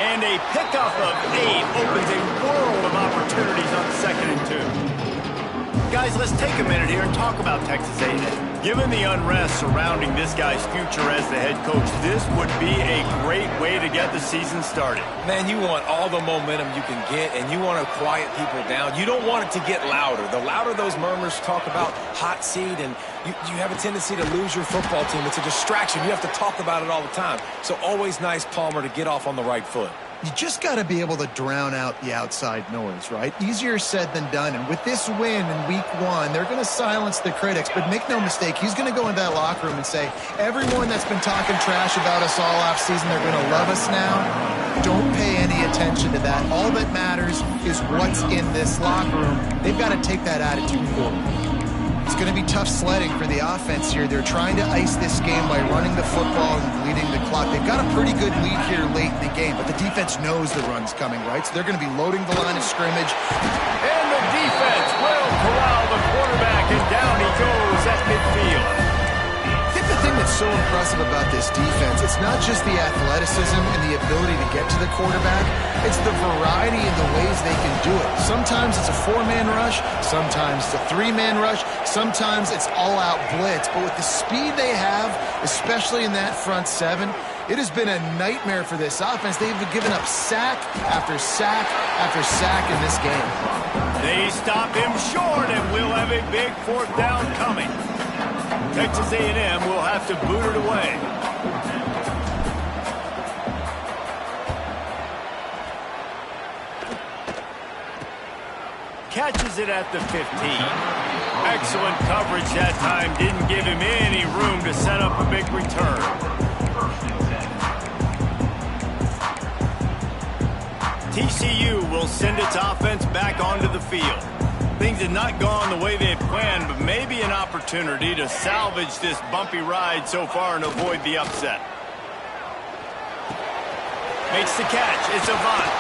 And a pickup of 8 opens a world of opportunities on 2nd and 2. Guys, let's take a minute here and talk about Texas A&M. Given the unrest surrounding this guy's future as the head coach, this would be a great way to get the season started. Man, you want all the momentum you can get, and you want to quiet people down. You don't want it to get louder. The louder those murmurs talk about hot seat, and you have a tendency to lose your football team. It's a distraction. You have to talk about it all the time. So always nice, Palmer, to get off on the right foot. You just got to be able to drown out the outside noise, right? Easier said than done. And with this win in week 1, they're going to silence the critics. But make no mistake, he's going to go into that locker room and say, everyone that's been talking trash about us all offseason, they're going to love us now. Don't pay any attention to that. All that matters is what's in this locker room. They've got to take that attitude forward. It's going to be tough sledding for the offense here. They're trying to ice this game by running the football and bleeding the clock. They've got a pretty good lead here late in the game, but the defense knows the run's coming, right? So they're going to be loading the line of scrimmage. And the defense will corral the quarterback, and down he goes at midfield. I think the thing that's so impressive about this defense, it's not just the athleticism and the ability to get to the quarterback, it's the variety in the ways they can do it. Sometimes it's a 4-man rush, sometimes it's a 3-man rush, sometimes it's all-out blitz. But with the speed they have, especially in that front 7, it has been a nightmare for this offense. They've given up sack after sack after sack in this game. They stop him short, and we'll have a big 4th down coming. Texas A&M will have to boot it away. Catches it at the 15. Excellent coverage that time. Didn't give him any room to set up a big return. TCU will send its offense back onto the field. Things have not gone the way they had planned, but maybe an opportunity to salvage this bumpy ride so far and avoid the upset. Makes the catch. It's Avant.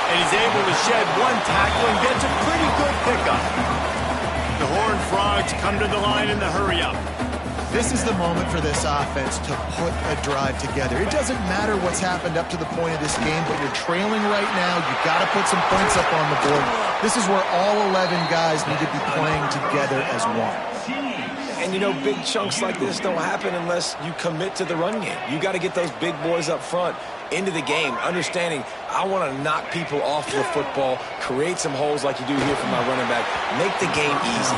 And he's able to shed one tackle and gets a pretty good pickup. The Horned Frogs come to the line in the hurry-up. This is the moment for this offense to put a drive together. It doesn't matter what's happened up to the point of this game, but you're trailing right now. You've got to put some points up on the board. This is where all 11 guys need to be playing together as one. And, you know, big chunks like this don't happen unless you commit to the run game. You got to get those big boys up front into the game, understanding I want to knock people off the football, create some holes like you do here for my running back, make the game easy.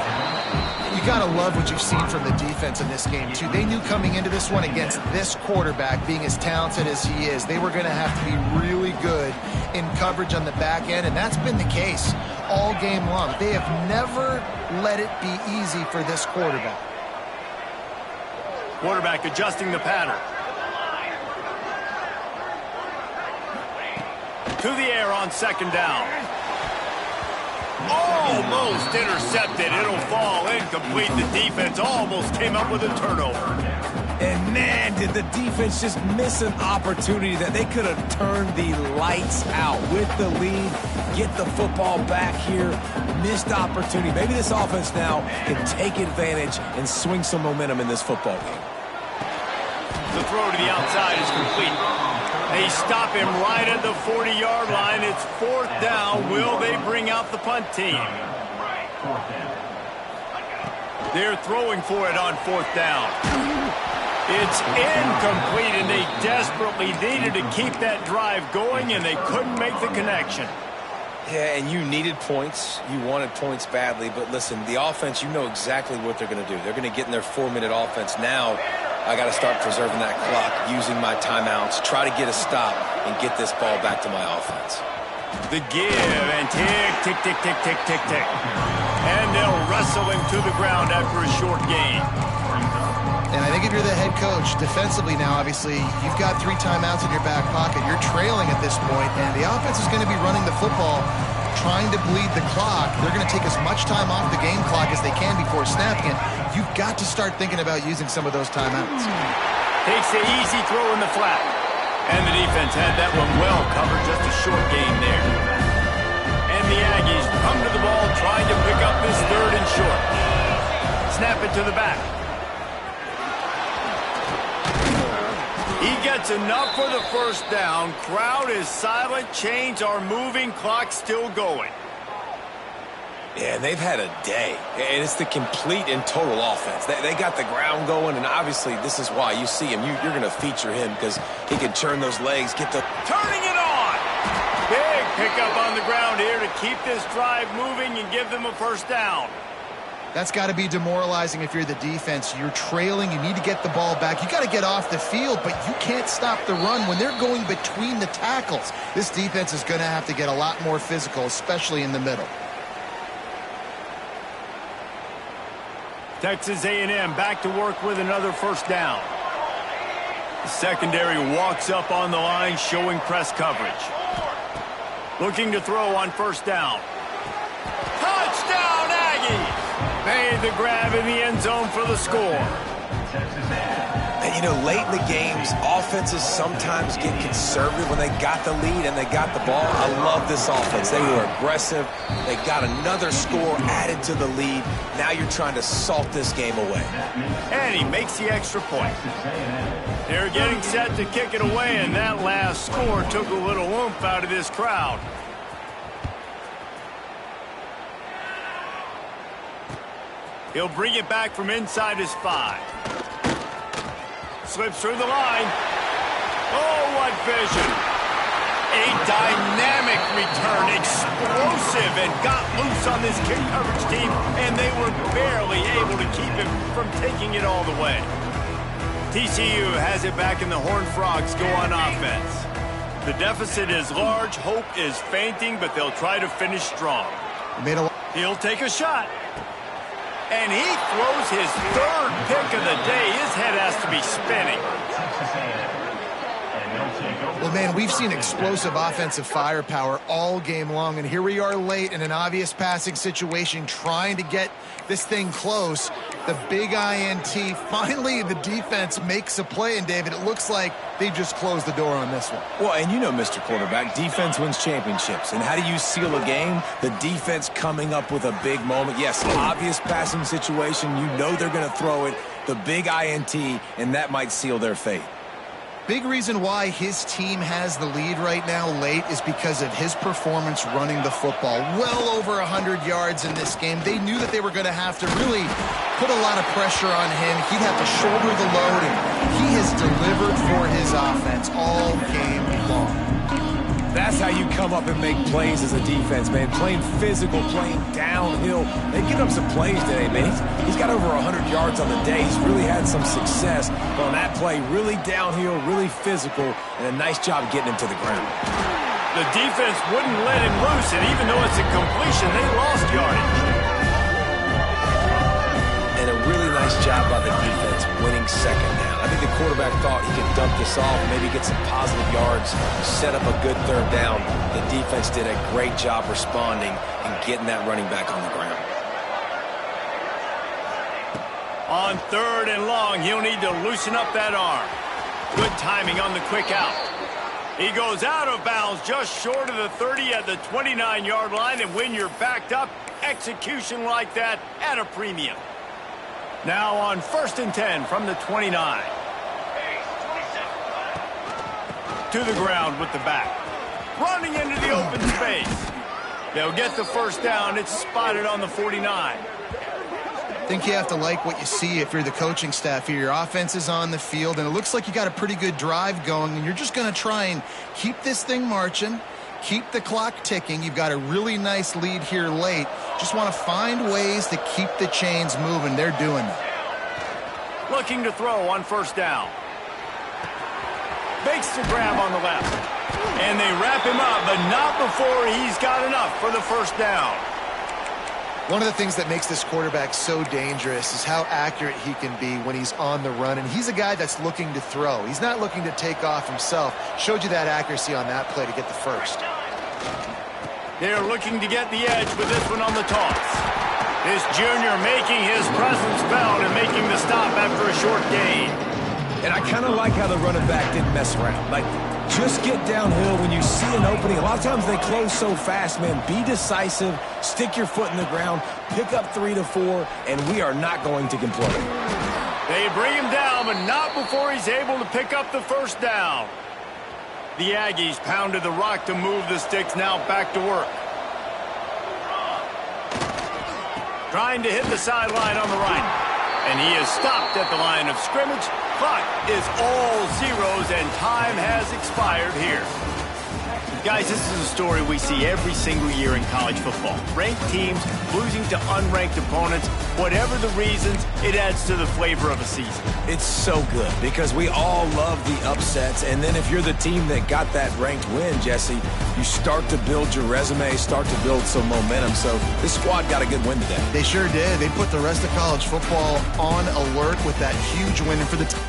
You got to love what you've seen from the defense in this game, too. They knew coming into this one against this quarterback, being as talented as he is, they were going to have to be really good in coverage on the back end, and that's been the case all game long. They have never let it be easy for this quarterback. Quarterback adjusting the pattern. To the air on 2nd down. Almost intercepted. It'll fall incomplete. The defense almost came up with a turnover. And man, did the defense just miss an opportunity that they could have turned the lights out with the lead, get the football back here. Missed opportunity. Maybe this offense now can take advantage and swing some momentum in this football game. The throw to the outside is complete. They stop him right at the 40-yard line. It's 4th down. Will they bring out the punt team? They're throwing for it on 4th down. It's incomplete, and they desperately needed to keep that drive going, and they couldn't make the connection. Yeah, and you needed points. You wanted points badly. But listen, the offense, you know exactly what they're going to do. They're going to get in their 4-minute offense. Now, I got to start preserving that clock, using my timeouts, try to get a stop, and get this ball back to my offense. The give, and tick, tick, tick, tick, tick, tick, tick. And they'll wrestle him to the ground after a short gain. And I think if you're the head coach, defensively now, obviously, you've got 3 timeouts in your back pocket. You're trailing at this point, and the offense is going to be running the football, trying to bleed the clock. They're going to take as much time off the game clock as they can before snapping it. You've got to start thinking about using some of those timeouts. Takes the easy throw in the flat. And the defense had that one well covered, just a short gain there. And the Aggies come to the ball, trying to pick up this 3rd and short. Snap it to the back. He gets enough for the first down. Crowd is silent. Chains are moving. Clock still going. Yeah, and they've had a day. And it's the complete and total offense. They got the ground going, and obviously this is why you see him. You're going to feature him because he can turn those legs, get the... Turning it on! Big pickup on the ground here to keep this drive moving and give them a first down. That's got to be demoralizing if you're the defense. You're trailing. You need to get the ball back. You got to get off the field, but you can't stop the run when they're going between the tackles. This defense is going to have to get a lot more physical, especially in the middle. Texas A&M back to work with another first down. The secondary walks up on the line, showing press coverage. Looking to throw on first down. Touchdown, Aggies! Made the grab in the end zone for the score. And, you know, late in the games, offenses sometimes get conservative when they got the lead and they got the ball. I love this offense. They were aggressive. They got another score added to the lead. Now you're trying to salt this game away. And he makes the extra point. They're getting set to kick it away, and that last score took a little oomph out of this crowd. He'll bring it back from inside his 5. Slips through the line. Oh, what vision. A dynamic return, explosive, and got loose on this kick coverage team, and they were barely able to keep him from taking it all the way. TCU has it back, and the Horned Frogs go on offense. The deficit is large, hope is fainting, but they'll try to finish strong. He'll take a shot. And he throws his 3rd pick of the day. His head has to be spinning. Well, man, we've seen explosive offensive firepower all game long, and here we are late in an obvious passing situation trying to get this thing close. The big INT. Finally, the defense makes a play, and, David, it looks like they just closed the door on this one. Well, and you know, Mr. Quarterback, defense wins championships. And how do you seal a game? The defense coming up with a big moment. Yes, obvious passing situation. You know they're going to throw it. The big INT, and that might seal their fate. Big reason why his team has the lead right now late is because of his performance running the football. Well over 100 yards in this game. They knew that they were going to have to really put a lot of pressure on him. He'd have to shoulder the load, and he has delivered for his offense all game long. That's how you come up and make plays as a defense, man. Playing physical, playing downhill. They get up some plays today, man. He's got over 100 yards on the day. He's really had some success on that play. Really downhill, really physical, and a nice job getting him to the ground. The defense wouldn't let him loose, and even though it's a completion, they lost yardage. And a really nice job by the defense winning second down. I think the quarterback thought he could dump this off, maybe get some positive yards, set up a good 3rd down. The defense did a great job responding and getting that running back on the ground. On 3rd and long, he'll need to loosen up that arm. Good timing on the quick out. He goes out of bounds just short of the 30 at the 29-yard line, and when you're backed up, execution like that at a premium. Now on 1st and 10 from the 29. To the ground with the back. Running into the open space. They'll get the first down. It's spotted on the 49. think you have to like what you see if you're the coaching staff here. Your offense is on the field, and it looks like you got a pretty good drive going, and you're just going to try and keep this thing marching, keep the clock ticking. You've got a really nice lead here late. Just want to find ways to keep the chains moving. They're doing that. Looking to throw on first down. Makes the grab on the left. And they wrap him up, but not before he's got enough for the first down. One of the things that makes this quarterback so dangerous is how accurate he can be when he's on the run. And he's a guy that's looking to throw. He's not looking to take off himself. Showed you that accuracy on that play to get the first. They're looking to get the edge with this one on the toss. This junior making his presence felt and making the stop after a short gain. And I kind of like how the running back didn't mess around. Like, just get downhill when you see an opening. A lot of times they close so fast, man. Be decisive, stick your foot in the ground, pick up 3 to 4, and we are not going to complain. They bring him down, but not before he's able to pick up the first down. The Aggies pounded the rock to move the sticks, now back to work. Trying to hit the sideline on the right. And he is stopped at the line of scrimmage. Clock is all zeros, and time has expired here. Guys, this is a story we see every single year in college football. Ranked teams losing to unranked opponents. Whatever the reasons, it adds to the flavor of a season. It's so good because we all love the upsets. And then if you're the team that got that ranked win, Jesse, you start to build your resume, start to build some momentum. So this squad got a good win today. They sure did. They put the rest of college football on alert with that huge win for the team.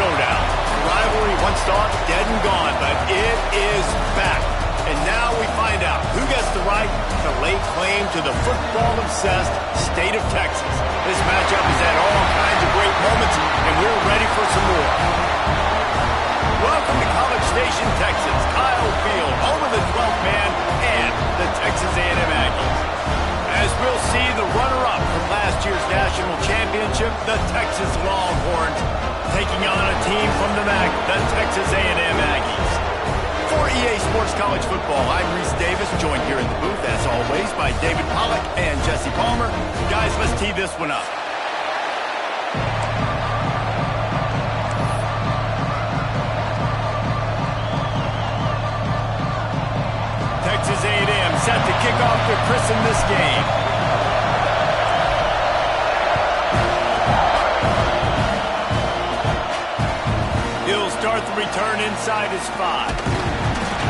showdown. The rivalry once thought dead and gone, but it is back. And now we find out who gets the right to lay claim to the football-obsessed state of Texas. This matchup has had all kinds of great moments, and we're ready for some more. Welcome to College Station, Texas. Kyle Field, home of the 12th man and the Texas A&M Aggies. As we'll see, the runner-up from last year's national championship, the Texas Longhorns, taking on a team from the MAC, the Texas A&M Aggies. For EA Sports College Football, I'm Reese Davis, joined here in the booth, as always, by David Pollack and Jesse Palmer. Guys, let's tee this one up. Texas A&M set to kick off to christen this game. He'll start the return inside his 5.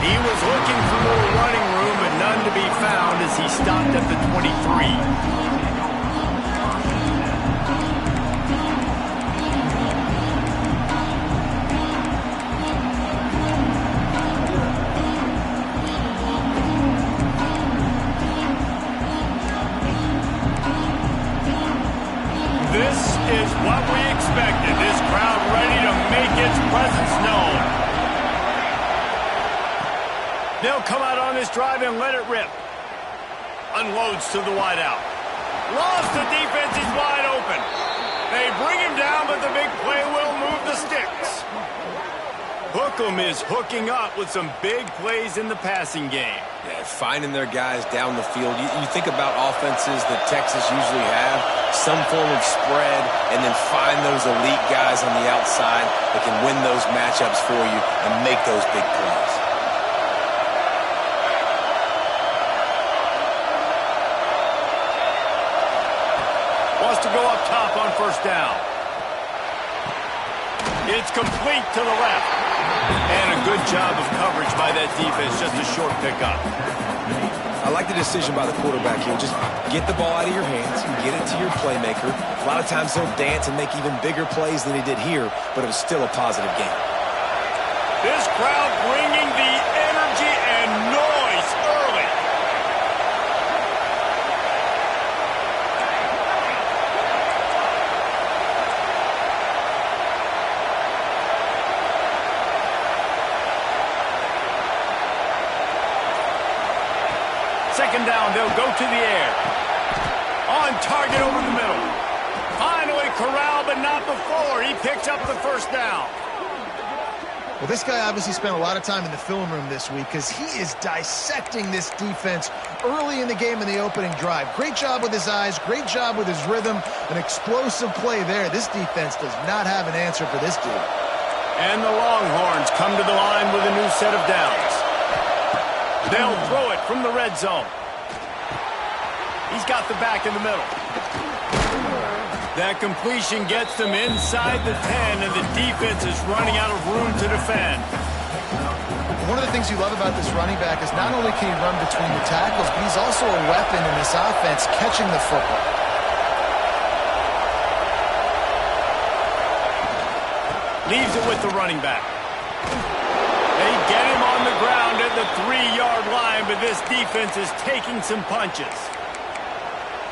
He was looking for more running room, but none to be found as he stopped at the 23. They'll come out on this drive and let it rip. Unloads to the wideout. Lost the defense, is wide open. They bring him down, but the big play will move the sticks. Hookem is hooking up with some big plays in the passing game. Yeah, finding their guys down the field. You think about offenses that Texas usually have, some form of spread, and then find those elite guys on the outside that can win those matchups for you and make those big plays. Wants to go up top on first down. It's complete to the left. And a good job of coverage by that defense, just a short pickup. I like the decision by the quarterback here. Just get the ball out of your hands, get it to your playmaker. A lot of times he'll dance and make even bigger plays than he did here, but it was still a positive game. This crowd bringing the energy and noise early. Second down, they'll go to the air. On target over the middle. Finally corralled, but not before. He picks up the first down. Well, this guy obviously spent a lot of time in the film room this week because he is dissecting this defense early in the game in the opening drive. Great job with his eyes, great job with his rhythm, an explosive play there. This defense does not have an answer for this dude. And the Longhorns come to the line with a new set of downs. They'll throw it from the red zone. He's got the back in the middle. That completion gets them inside the 10, and the defense is running out of room to defend. One of the things you love about this running back is not only can he run between the tackles, but he's also a weapon in this offense catching the football. Leaves it with the running back. They get him on the ground at the 3-yard line, but this defense is taking some punches.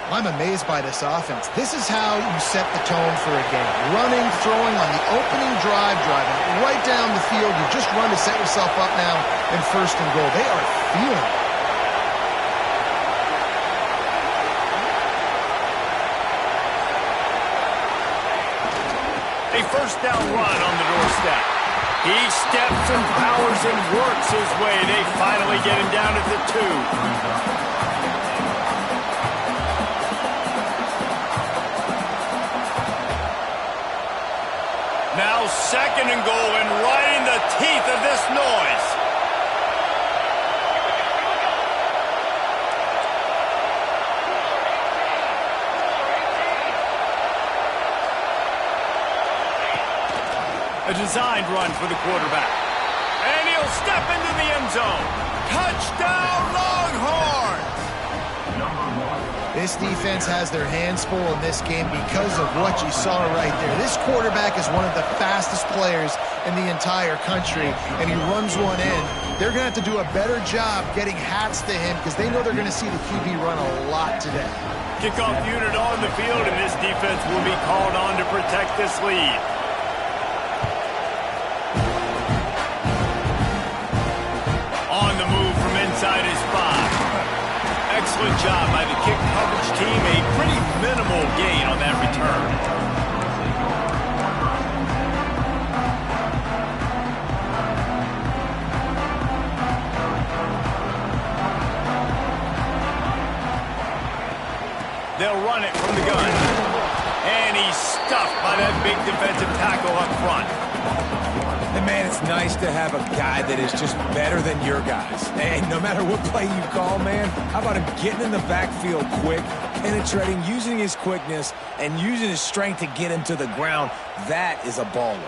I'm amazed by this offense. This is how you set the tone for a game. Running, throwing on the opening drive, driving right down the field. You just run to set yourself up now in first and goal. They are feeling it. A first down run on the doorstep. He steps and powers and works his way. They finally get him down at the 2. Now second and goal, and right in the teeth of this noise. A designed run for the quarterback. And he'll step into the end zone. Touchdown, Longhorns! This defense has their hands full in this game because of what you saw right there. This quarterback is one of the fastest players in the entire country, and he runs one in. They're going to have to do a better job getting hats to him because they know they're going to see the QB run a lot today. Kickoff unit on the field, and this defense will be called on to protect this lead. On the move from inside his 5. Excellent job by the kick coverage team. A pretty minimal gain on that return. They'll run it from the gun. And he's stuffed by that big defensive tackle up front. And man, it's nice to have a guy that is just better than your guys. And no matter what play you call, man, how about him getting in the backfield quick, penetrating, using his quickness, and using his strength to get him to the ground? That is a baller.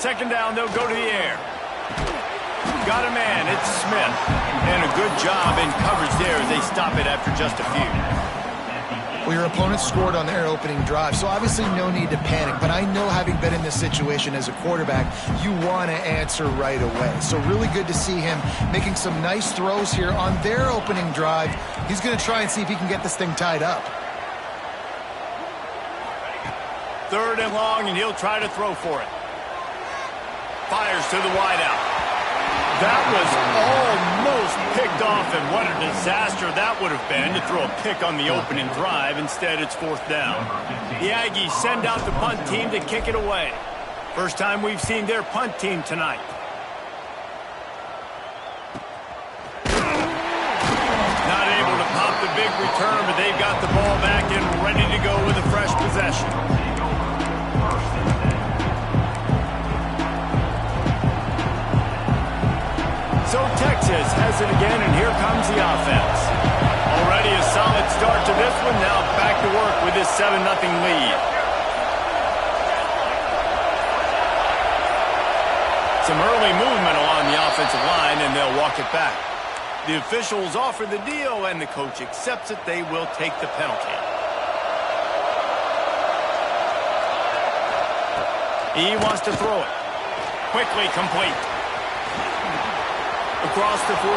Second down, they'll go to the air. Got a man, it's Smith. And a good job in coverage there as they stop it after just a few. Well, your opponent scored on their opening drive, so obviously no need to panic. But I know, having been in this situation as a quarterback, you want to answer right away. So really good to see him making some nice throws here on their opening drive. He's going to try and see if he can get this thing tied up. Third and long, and he'll try to throw for it. Fires to the wideout. That was almost picked off, and what a disaster that would have been to throw a pick on the opening drive. Instead, it's 4th down. The Aggies send out the punt team to kick it away. First time we've seen their punt team tonight. Not able to pop the big return, but they've got the ball back and ready to go with a fresh possession. So Texas has it again, and here comes the offense. Already a solid start to this one. Now back to work with this 7-0 lead. Some early movement along the offensive line, and they'll walk it back. The officials offer the deal, and the coach accepts it. They will take the penalty. He wants to throw it. Quickly complete. Across the 45.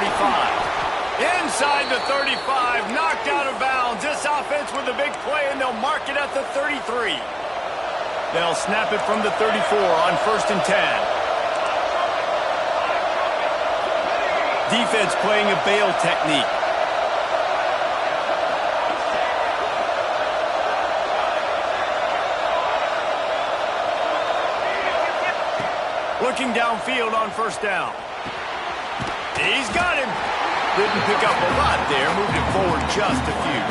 Inside the 35. Knocked out of bounds. This offense with a big play, and they'll mark it at the 33. They'll snap it from the 34 on 1st and 10. Defense playing a bail technique. Looking downfield on 1st down. He's got him. Didn't pick up a lot there. Moved it forward just a few.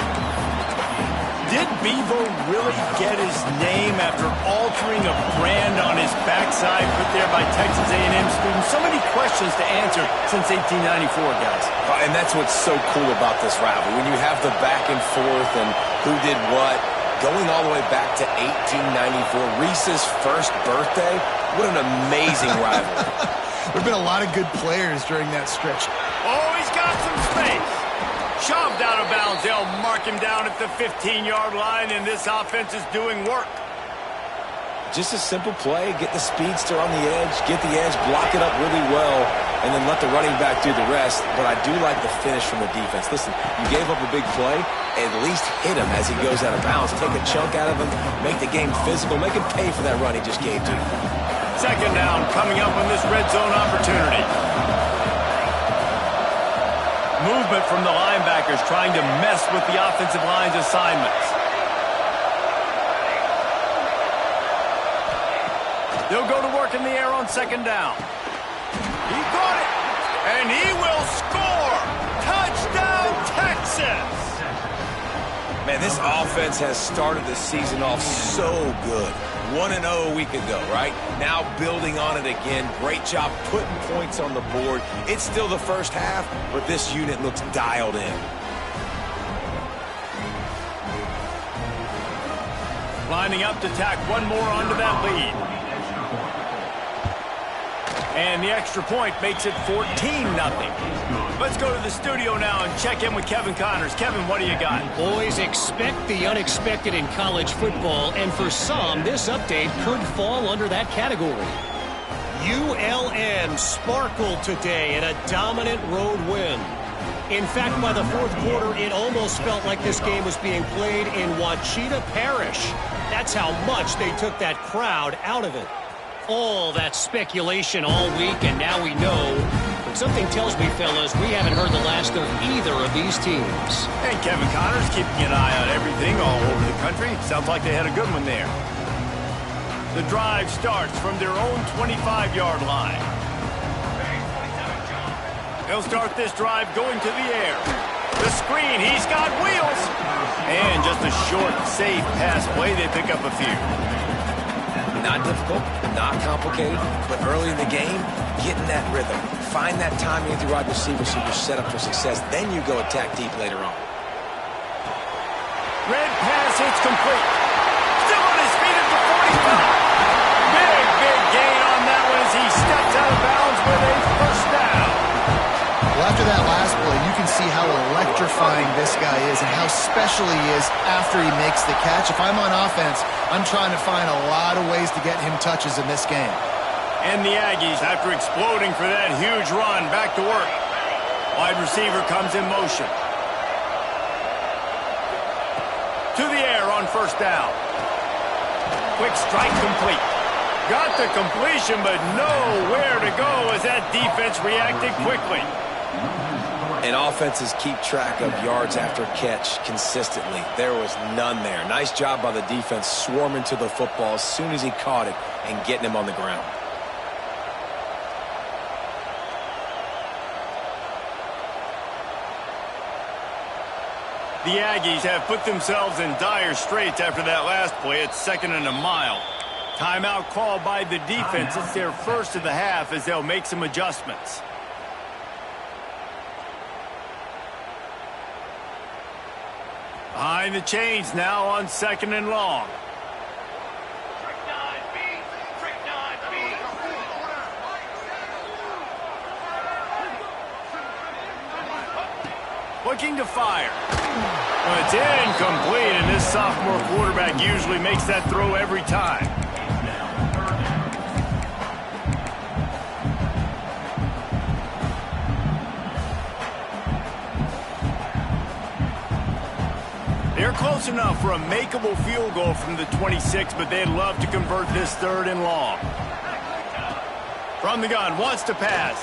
Did Bevo really get his name after altering a brand on his backside put there by Texas A&M students? So many questions to answer since 1894, guys. And that's what's so cool about this rivalry. When you have the back and forth and who did what, going all the way back to 1894, Reese's first birthday, what an amazing rivalry. There have been a lot of good players during that stretch. Oh, he's got some space. Shoved out of bounds. They'll mark him down at the 15-yard line, and this offense is doing work. Just a simple play. Get the speedster on the edge, get the edge, block it up really well, and then let the running back do the rest. But I do like the finish from the defense. Listen, you gave up a big play. At least hit him as he goes out of bounds. Take a chunk out of him. Make the game physical. Make him pay for that run he just gave to you. 2nd down coming up on this red zone opportunity. Movement from the linebackers trying to mess with the offensive line's assignments. They'll go to work in the air on 2nd down. He caught it, and he will score. Touchdown, Texas! Man, this offense has started the season off so good. 1-0 a week ago, right? Now building on it again. Great job putting points on the board. It's still the first half, but this unit looks dialed in. Lining up to tack one more onto that lead. And the extra point makes it 14-0. Let's go to the studio now and check in with Kevin Connors. Kevin, what do you got? Boys, expect the unexpected in college football, and for some, this update could fall under that category. ULM sparkled today in a dominant road win. In fact, by the 4th quarter, it almost felt like this game was being played in Ouachita Parish. That's how much they took that crowd out of it. All that speculation all week, and now we know. But something tells me, fellas, we haven't heard the last of either of these teams. Hey, Kevin Connors keeping an eye on everything all over the country. Sounds like they had a good one there. The drive starts from their own 25-yard line. They'll start this drive going to the air. The screen, he's got wheels. And just a short, safe pass play, they pick up a few. Not difficult, not complicated, but early in the game, get in that rhythm. Find that timing with your wide receiver so you're set up for success. Then you go attack deep later on. Red pass, it's complete. Still on his feet at the 45. Big gain on that one as he steps out of bounds with a 1st down. Well, after that last play, you can see how electrifying this guy is and how special he is after he makes the catch. If I'm on offense, I'm trying to find a lot of ways to get him touches in this game. And the Aggies, after exploding for that huge run, back to work. Wide receiver comes in motion. To the air on 1st down. Quick strike complete. Got the completion, but nowhere to go as that defense reacted quickly. And offenses keep track of yards after catch consistently. There was none there. Nice job by the defense swarming to the football as soon as he caught it and getting him on the ground. The Aggies have put themselves in dire straits after that last play. It's 2nd and a mile. Timeout called by the defense. It's their first of the half as they'll make some adjustments. Behind the chains now on 2nd and long. Looking to fire. Well, it's incomplete, and this sophomore quarterback usually makes that throw every time. They're close enough for a makeable field goal from the 26, but they'd love to convert this 3rd and long. From the gun, wants to pass.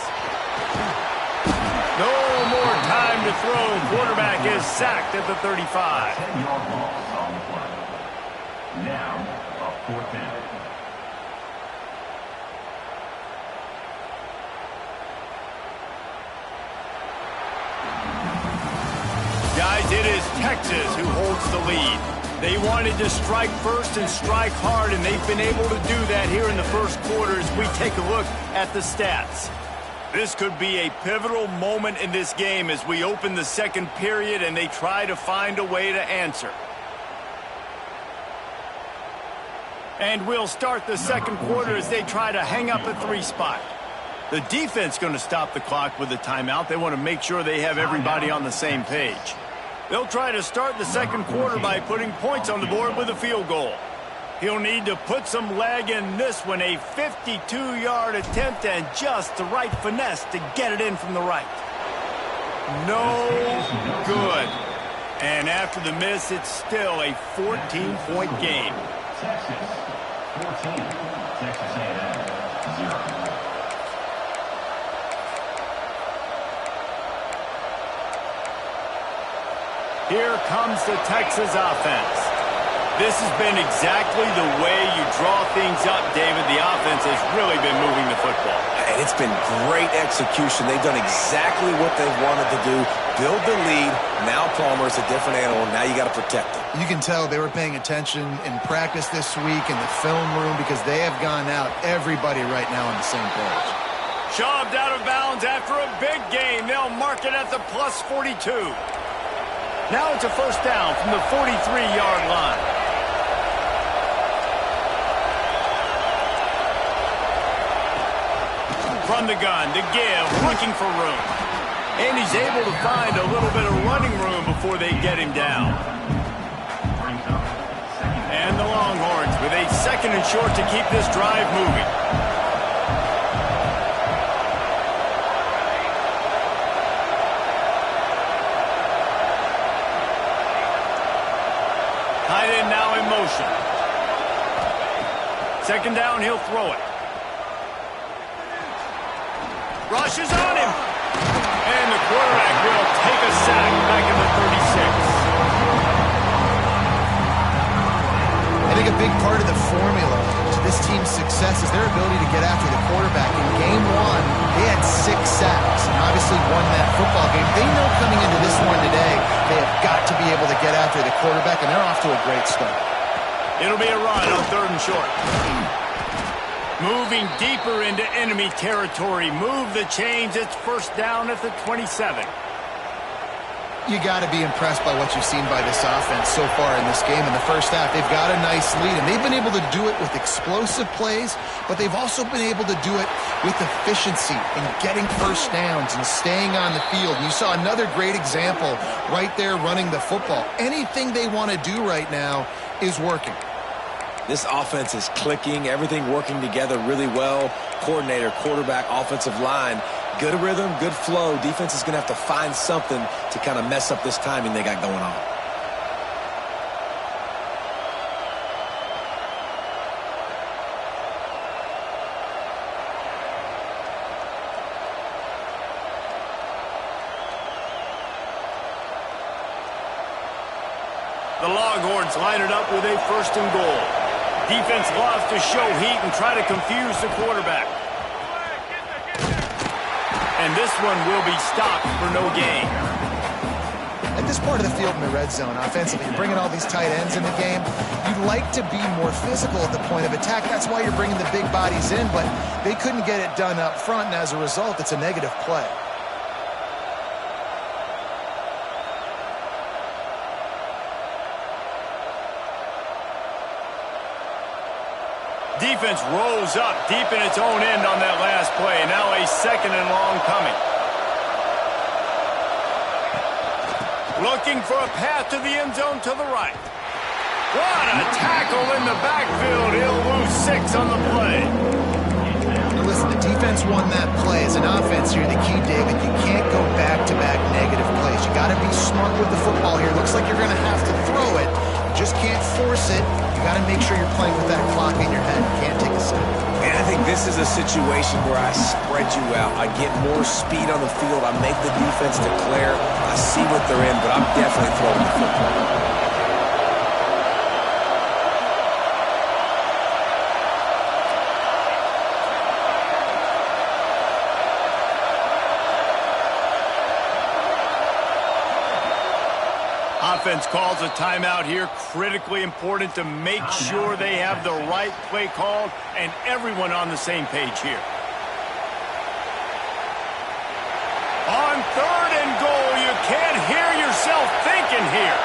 No more time to throw. Quarterback is sacked at the 35. 10-yard loss on the play. Now, a 4th down. Guys, it is Texas who holds the lead. They wanted to strike first and strike hard, and they've been able to do that here in the first quarter as we take a look at the stats. This could be a pivotal moment in this game as we open the 2nd period and they try to find a way to answer. And we'll start the 2nd quarter as they try to hang up a 3 spot. The defense going to stop the clock with a timeout. They want to make sure they have everybody on the same page. They'll try to start the 2nd quarter by putting points on the board with a field goal. He'll need to put some leg in this one, a 52-yard attempt and just the right finesse to get it in from the right. No good. And after the miss, it's still a 14-point game. Texas 14, Texas A&M 0. Here comes the Texas offense. This has been exactly the way you draw things up, David. The offense has really been moving the football. And it's been great execution. They've done exactly what they've wanted to do. Build the lead. Now Palmer's a different animal. Now you got to protect him. You can tell they were paying attention in practice this week in the film room because they have gone out, everybody right now on the same page. Shoved out of bounds after a big game. They'll mark it at the plus 42. Now it's a 1st down from the 43-yard line. From the gun to give, looking for room. And he's able to find a little bit of running room before they get him down. And the Longhorns with a 2nd and short to keep this drive moving. Tight end now in motion. 2nd down, he'll throw it. Rushes on him. And the quarterback will take a sack back in the 36. I think a big part of the formula to this team's success is their ability to get after the quarterback. In game 1, they had 6 sacks and obviously won that football game. They know coming into this one today, they have got to be able to get after the quarterback, and they're off to a great start. It'll be a run on 3rd and short. Moving deeper into enemy territory. Move the chains. It's 1st down at the 27. You got to be impressed by what you've seen by this offense so far in this game. In the first half, they've got a nice lead, and they've been able to do it with explosive plays, but they've also been able to do it with efficiency and getting 1st downs and staying on the field. You saw another great example right there running the football. Anything they want to do right now is working. This offense is clicking, everything working together really well. Coordinator, quarterback, offensive line, good rhythm, good flow. Defense is going to have to find something to kind of mess up this timing they got going on. The Longhorns line it up with a 1st and goal. Defense loves to show heat and try to confuse the quarterback. And this one will be stopped for no gain. At this part of the field in the red zone, offensively, you're bringing all these tight ends in the game. You'd like to be more physical at the point of attack. That's why you're bringing the big bodies in, but they couldn't get it done up front, and as a result, it's a negative play. Defense rolls up deep in its own end on that last play. Now a 2nd and long coming. Looking for a path to the end zone to the right. What a tackle in the backfield. He'll lose 6 on the play. Listen, the defense won that play. As an offense here, the key, David, you can't go back-to-back negative plays. You got to be smart with the football here. Looks like you're going to have to throw it. You just can't force it. You got to make sure you're playing with that clock in your head. You can't take a sack. And I think this is a situation where I spread you out. I get more speed on the field. I make the defense declare. I see what they're in, but I'm definitely throwing the football. Offense calls a timeout here. Critically important to make sure they have the right play called and everyone on the same page here. On 3rd and goal, you can't hear yourself thinking here.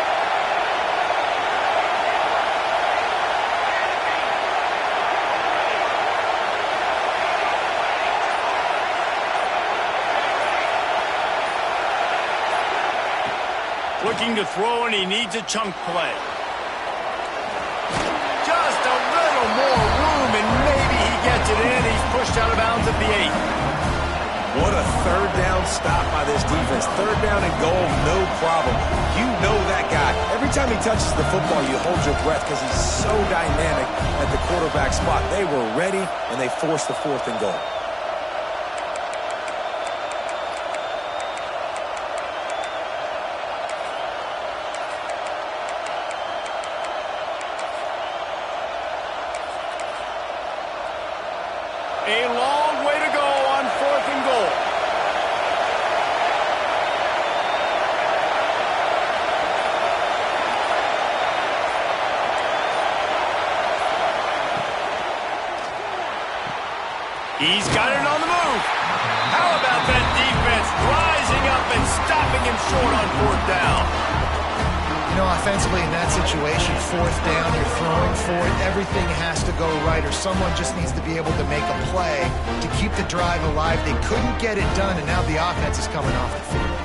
Looking to throw, and he needs a chunk play. Just a little more room, and maybe he gets it in. He's pushed out of bounds at the 8. What a 3rd down stop by this defense. 3rd down and goal, no problem. You know that guy. Every time he touches the football, you hold your breath because he's so dynamic at the quarterback spot. They were ready, and they forced the 4th and goal. A long way to go on 4th and goal. He's got it on the move. How about that defense rising up and stopping him short on 4th down? You know, offensively in that situation, 4th down, you're throwing for it. Everything has to go right, or someone just needs to be able to make a play to keep the drive alive. They couldn't get it done, and now the offense is coming off the field.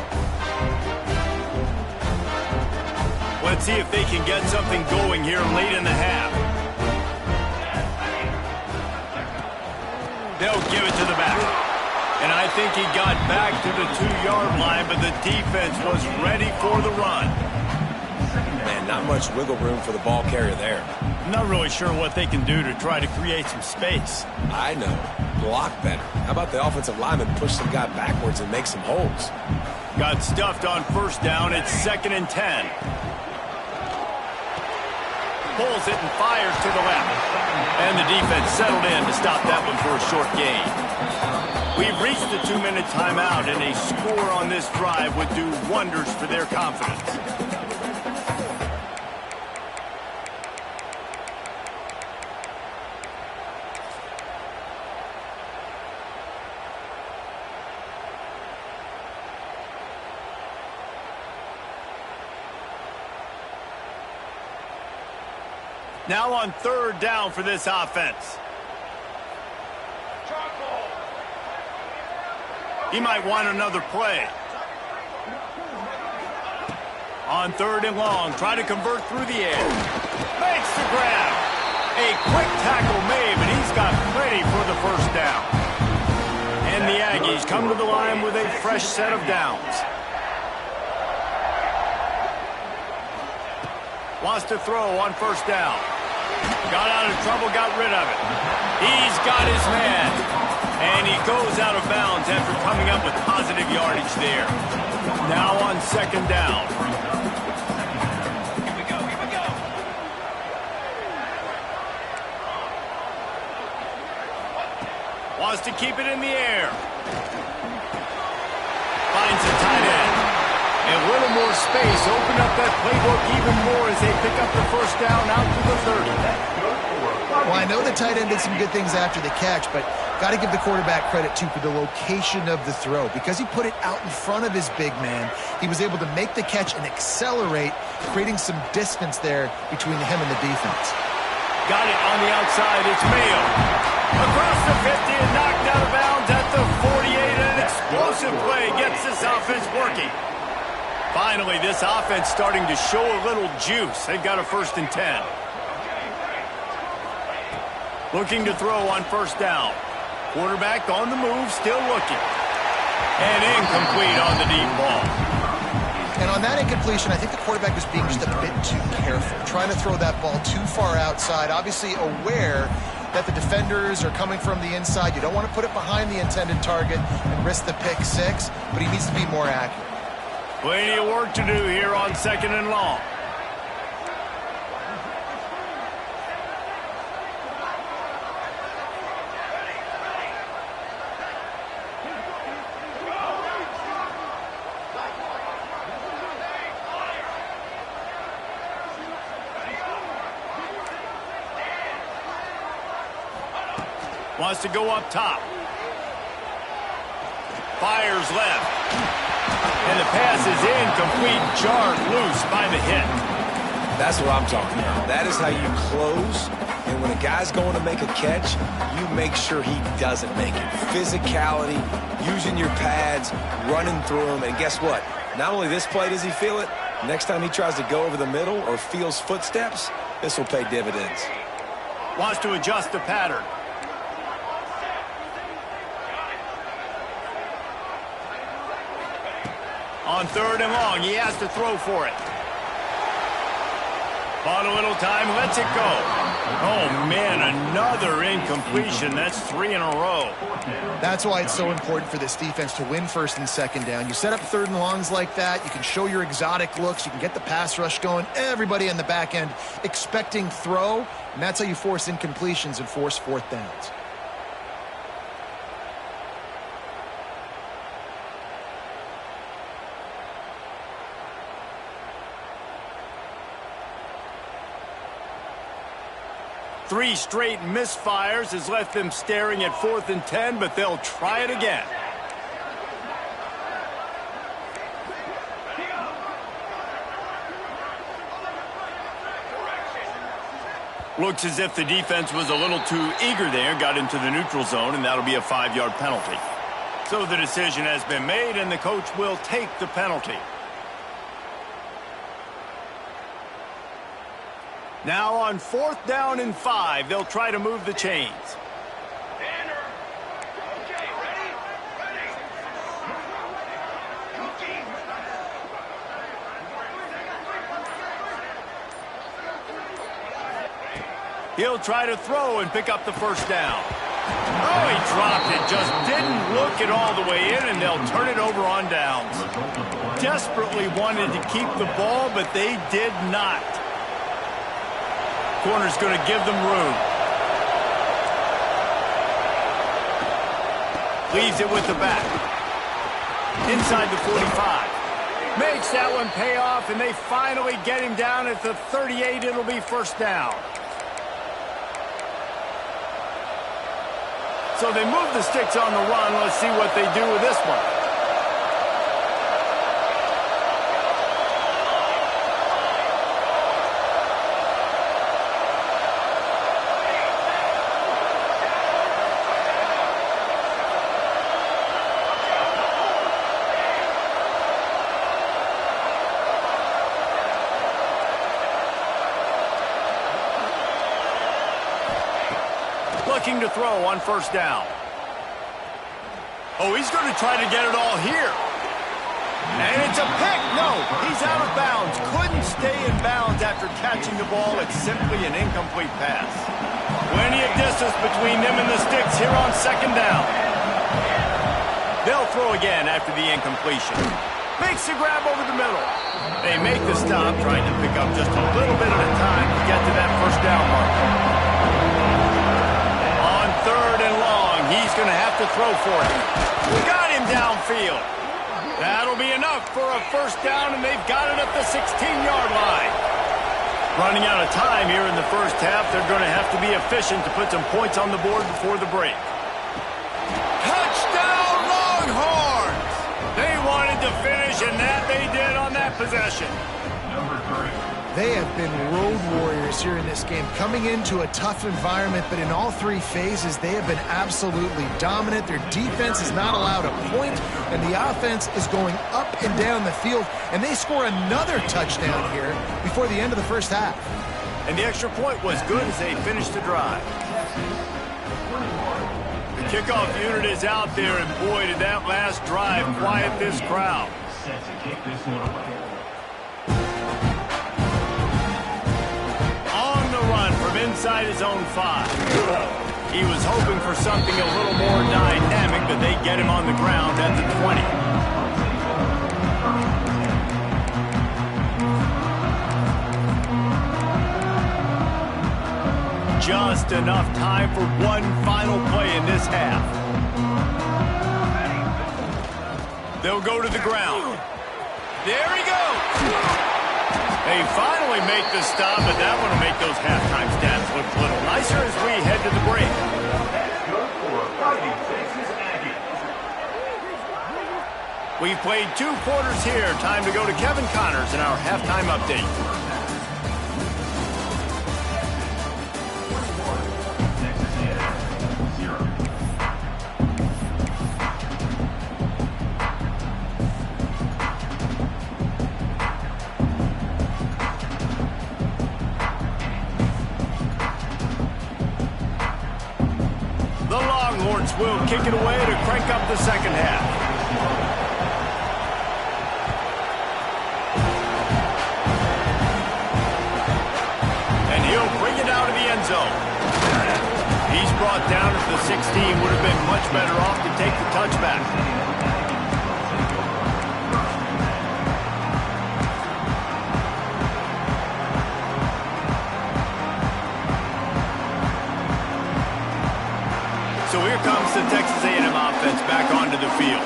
Let's see if they can get something going here late in the half. They'll give it to the back. And I think he got back to the 2-yard line, but the defense was ready for the run. Man, not much wiggle room for the ball carrier there. I'm not really sure what they can do to try to create some space. I know. Block better. How about the offensive lineman push some guy backwards and make some holes? Got stuffed on 1st down. It's 2nd and 10. Pulls it and fires to the left. And the defense settled in to stop that one for a short gain. We've reached the 2-minute timeout, and a score on this drive would do wonders for their confidence. Now on 3rd down for this offense. He might want another play. On 3rd and long, try to convert through the air. Makes the grab. A quick tackle made, but he's got plenty for the 1st down. And the Aggies come to the line with a fresh set of downs. Wants to throw on 1st down. Got out of trouble, got rid of it. He's got his man. And he goes out of bounds after coming up with positive yardage there. Now on 2nd down. keep it in the air. Finds the tight end. And a little more space. Open up that playbook even more as they pick up the first down out to the 30. Well, I know the tight end did some good things after the catch, but got to give the quarterback credit, too, for the location of the throw. Because he put it out in front of his big man, he was able to make the catch and accelerate, creating some distance there between him and the defense. Got it on the outside. It's Mayo. Across the 50 and knocked out of bounds at the 48. An explosive play gets this offense working. Finally, this offense starting to show a little juice. They've got a 1st and 10. Looking to throw on first down. Quarterback on the move, still looking. And incomplete on the deep ball. And on that incompletion, I think the quarterback was being just a bit too careful, trying to throw that ball too far outside, obviously aware that the defenders are coming from the inside. You don't want to put it behind the intended target and risk the pick six, but he needs to be more accurate. Plenty of work to do here on 2nd and long. Wants to go up top. Fires left. And the pass is incomplete, jarred loose by the hit. That's what I'm talking about. That is how you close. And when a guy's going to make a catch, you make sure he doesn't make it. Physicality, using your pads, running through them. And guess what? Not only this play does he feel it, next time he tries to go over the middle or feels footsteps, this will pay dividends. Wants to adjust the pattern. On 3rd and long, he has to throw for it. Bought a little time, lets it go. Oh, man, another incompletion. That's 3 in a row. That's why it's so important for this defense to win 1st and 2nd down. You set up 3rd and longs like that, you can show your exotic looks, you can get the pass rush going, everybody in the back end expecting throw, and that's how you force incompletions and force 4th downs. Three straight misfires has left them staring at 4th and 10, but they'll try it again. Looks as if the defense was a little too eager there, got into the neutral zone, and that'll be a 5-yard penalty. So the decision has been made, and the coach will take the penalty. Now on 4th down and 5, they'll try to move the chains. He'll try to throw and pick up the first down. Oh, he dropped it. Just didn't look it all the way in, and they'll turn it over on downs. Desperately wanted to keep the ball, but they did not. Corner's going to give them room. Leaves it with the back. Inside the 45. Makes that one pay off, and they finally get him down at the 38. It'll be first down. So they move the sticks on the run. Let's see what they do with this one. Looking to throw on first down. Oh, he's going to try to get it all here. And it's a pick. No, he's out of bounds. Couldn't stay in bounds after catching the ball. It's simply an incomplete pass. Plenty of distance between them and the sticks here on 2nd down. They'll throw again after the incompletion. Makes the grab over the middle. They make the stop, trying to pick up just a little bit at a time to get to that first down mark. On 3rd and long, and he's going to have to throw for it. We got him downfield. That'll be enough for a first down, and they've got it at the 16-yard line. Running out of time here in the first half, they're going to have to be efficient to put some points on the board before the break. Touchdown, Longhorns! They wanted to finish, and that they did on that possession. Number 3. They have been road warriors here in this game, coming into a tough environment, but in all three phases, they have been absolutely dominant. Their defense is not allowed a point, and the offense is going up and down the field, and they score another touchdown here before the end of the first half. And the extra point was good as they finished the drive. The kickoff unit is out there, and boy, did that last drive quiet this crowd. Set to kick this one away. From inside his own 5. He was hoping for something a little more dynamic, but they get him on the ground at the 20. Just enough time for one final play in this half. They'll go to the ground. There he goes. They finally make the stop, but that one will make those halftime stats look a little nicer as we head to the break. That's good for Fighting Texas Aggies. We've played 2 quarters here. Time to go to Kevin Connors in our halftime update. Texas A&M 0. Will kick it away to crank up the second half. And he'll bring it out of the end zone. He's brought down at the 16. Would have been much better off to take the touchback. So here comes the Texas A&M offense back onto the field.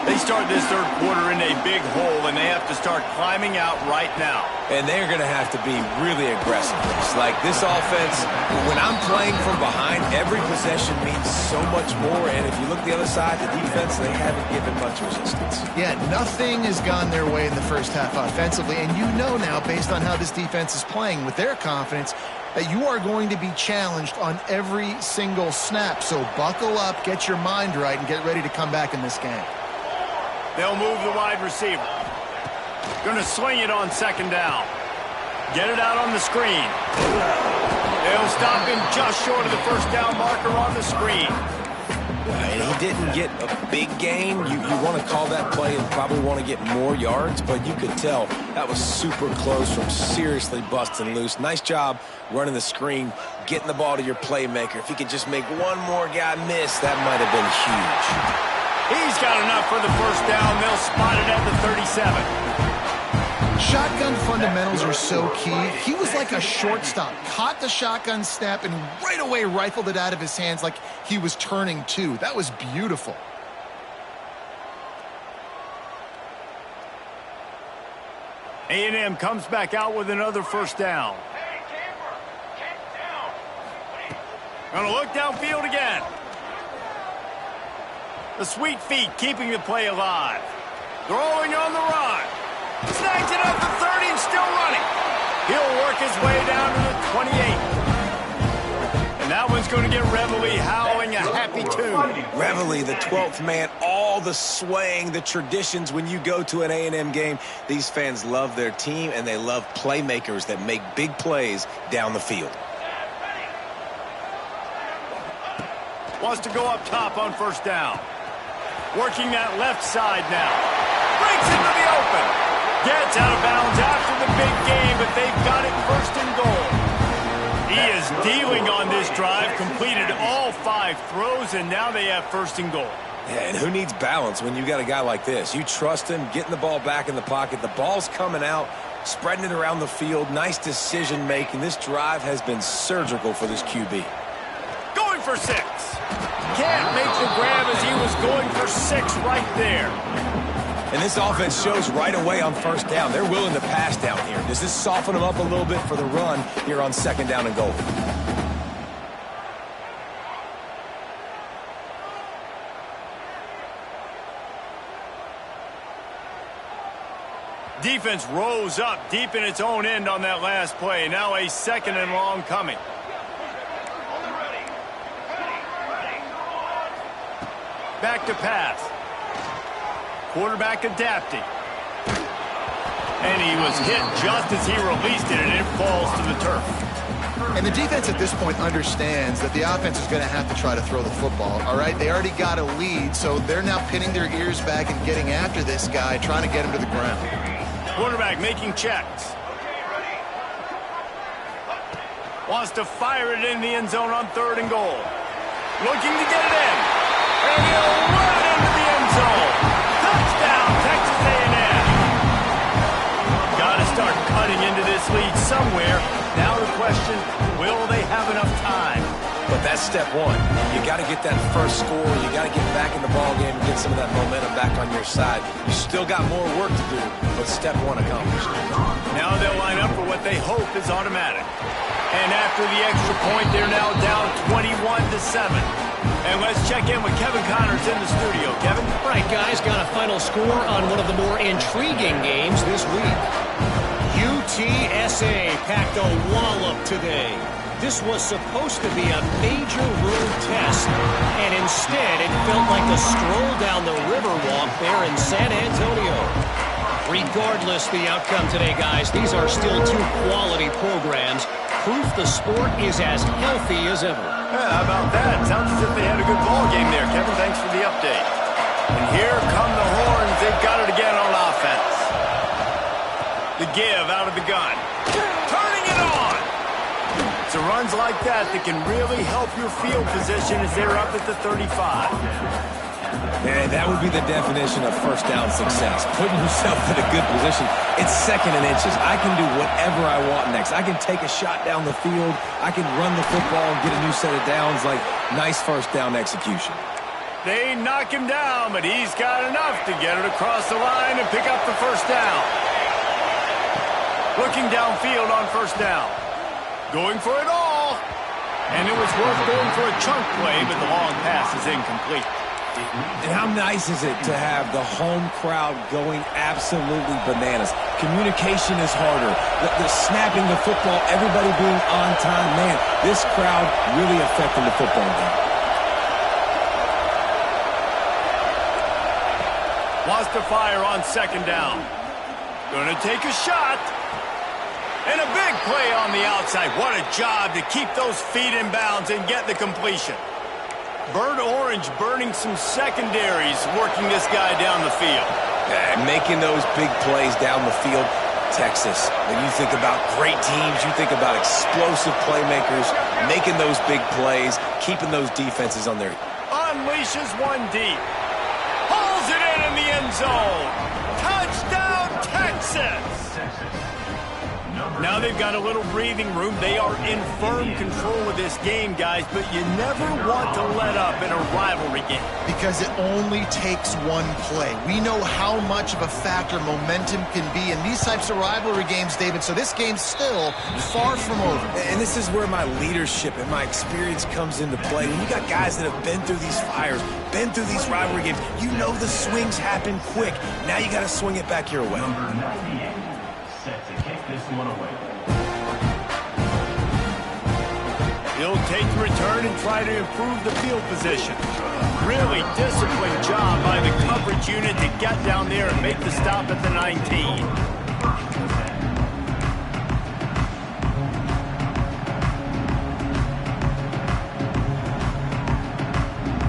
They start this third quarter in a big hole, and they have to start climbing out right now. And they're going to have to be really aggressive. It's like this offense, when I'm playing from behind, every possession means so much more. And if you look the other side, the defense, they haven't given much resistance. Yeah, nothing has gone their way in the first half offensively. And you know now, based on how this defense is playing with their confidence, that you are going to be challenged on every single snap. So buckle up, get your mind right, and get ready to come back in this game. They'll move the wide receiver. Going to swing it on second down. Get it out on the screen. They'll stop him just short of the first down marker on the screen. And he didn't get a big gain. You want to call that play and probably want to get more yards, but you could tell that was super close from seriously busting loose. Nice job running the screen, getting the ball to your playmaker. If he could just make one more guy miss, that might have been huge. He's got enough for the first down. They'll spot it at the 37. Shotgun fundamentals are so key. He was like a shortstop, caught the shotgun snap and right away rifled it out of his hands like he was turning two. That was beautiful. A&M comes back out with another first down. Gonna look downfield again. The sweet feet keeping the play alive. Throwing on the run. Snags it up to 30 and still running. He'll work his way down to the 28. And that one's going to get Reveille howling a happy tune. Reveille, the 12th man, all the swaying, the traditions when you go to an A&M game. These fans love their team, and they love playmakers that make big plays down the field. Wants to go up top on first down. Working that left side now. Breaks into the open. Gets out of bounds after the big game, but they've got it first and goal. He is dealing on this drive, completed all 5 throws, and now they have first and goal. Yeah, and who needs balance when you got a guy like this? You trust him, getting the ball back in the pocket. The ball's coming out, spreading it around the field. Nice decision-making. This drive has been surgical for this QB. Going for 6. can't make the grab as he was going for 6 right there. And this offense shows right away on first down. They're willing to pass down here. Does this soften them up a little bit for the run here on 2nd down and goal? Defense rose up deep in its own end on that last play. Now a 2nd and long coming. Back to pass. Quarterback adapting. And he was hit just as he released it, and it falls to the turf. And the defense at this point understands that the offense is going to have to try to throw the football, all right? They already got a lead, so they're now pinning their ears back and getting after this guy, trying to get him to the ground. Quarterback making checks. Wants to fire it in the end zone on 3rd and goal. Looking to get it in. And he'll run it into the end zone. Touchdown, Texas A&M. Got to start cutting into this lead somewhere. Now the question, will they have enough time? But that's step one. You got to get that first score. You got to get back in the ball game and get some of that momentum back on your side. You still got more work to do, but step one accomplished. Now they'll line up for what they hope is automatic. And after the extra point, they're now down 21-7. And let's check in with Kevin Connors in the studio. Kevin? All right, guys, got a final score on one of the more intriguing games this week. UTSA packed a wallop today. This was supposed to be a major road test, and instead it felt like a stroll down the Riverwalk there in San Antonio. Regardless the outcome today, guys, these are still 2 quality programs. Proof the sport is as healthy as ever. Yeah, how about that? Sounds as if they had a good ball game there. Kevin, thanks for the update. And here come the horns. They've got it again on offense. The give out of the gun. Turning it on. It's runs like that can really help your field position as they're up at the 35. Man, that would be the definition of first down success. Putting yourself in a good position. It's 2nd and inches. I can do whatever I want next. I can take a shot down the field. I can run the football and get a new set of downs. Like, nice first down execution. They knock him down, but he's got enough to get it across the line and pick up the first down. Looking downfield on first down. Going for it all. And it was worth going for a chunk play, but the long pass is incomplete. And how nice is it to have the home crowd going absolutely bananas? Communication is harder. The snapping the football, everybody being on time. Man, this crowd really affecting the football game. Wants to fire on 2nd down. Gonna take a shot. And a big play on the outside. What a job to keep those feet in bounds and get the completion. Bird Orange burning some secondaries, working this guy down the field. And making those big plays down the field. Texas, when you think about great teams, you think about explosive playmakers, making those big plays, keeping those defenses on their... Unleashes one deep. Pulls it in the end zone. Touchdown, Texas! Now they've got a little breathing room. They are in firm control of this game, guys, but you never want to let up in a rivalry game. Because it only takes one play. We know how much of a factor momentum can be in these types of rivalry games, David, so this game's still far from over. And this is where my leadership and my experience comes into play. When you got guys that have been through these fires, been through these rivalry games, you know the swings happen quick. Now you got to swing it back your way. Number 98, set to kick this one away. He'll take the return and try to improve the field position. Really disciplined job by the coverage unit to get down there and make the stop at the 19.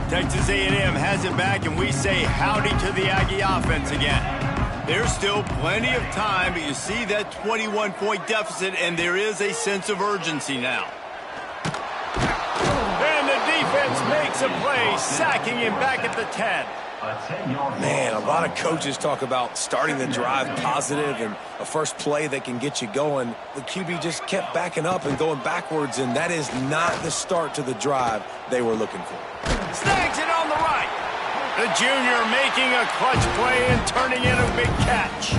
Texas A&M has it back, and we say howdy to the Aggie offense again. There's still plenty of time, but you see that 21-point deficit, and there is a sense of urgency now. And the defense makes a play, sacking him back at the 10. Man, a lot of coaches talk about starting the drive positive and a first play that can get you going. The QB just kept backing up and going backwards, and that is not the start to the drive they were looking for. Snags it on the right. The junior making a clutch play and turning in a big catch.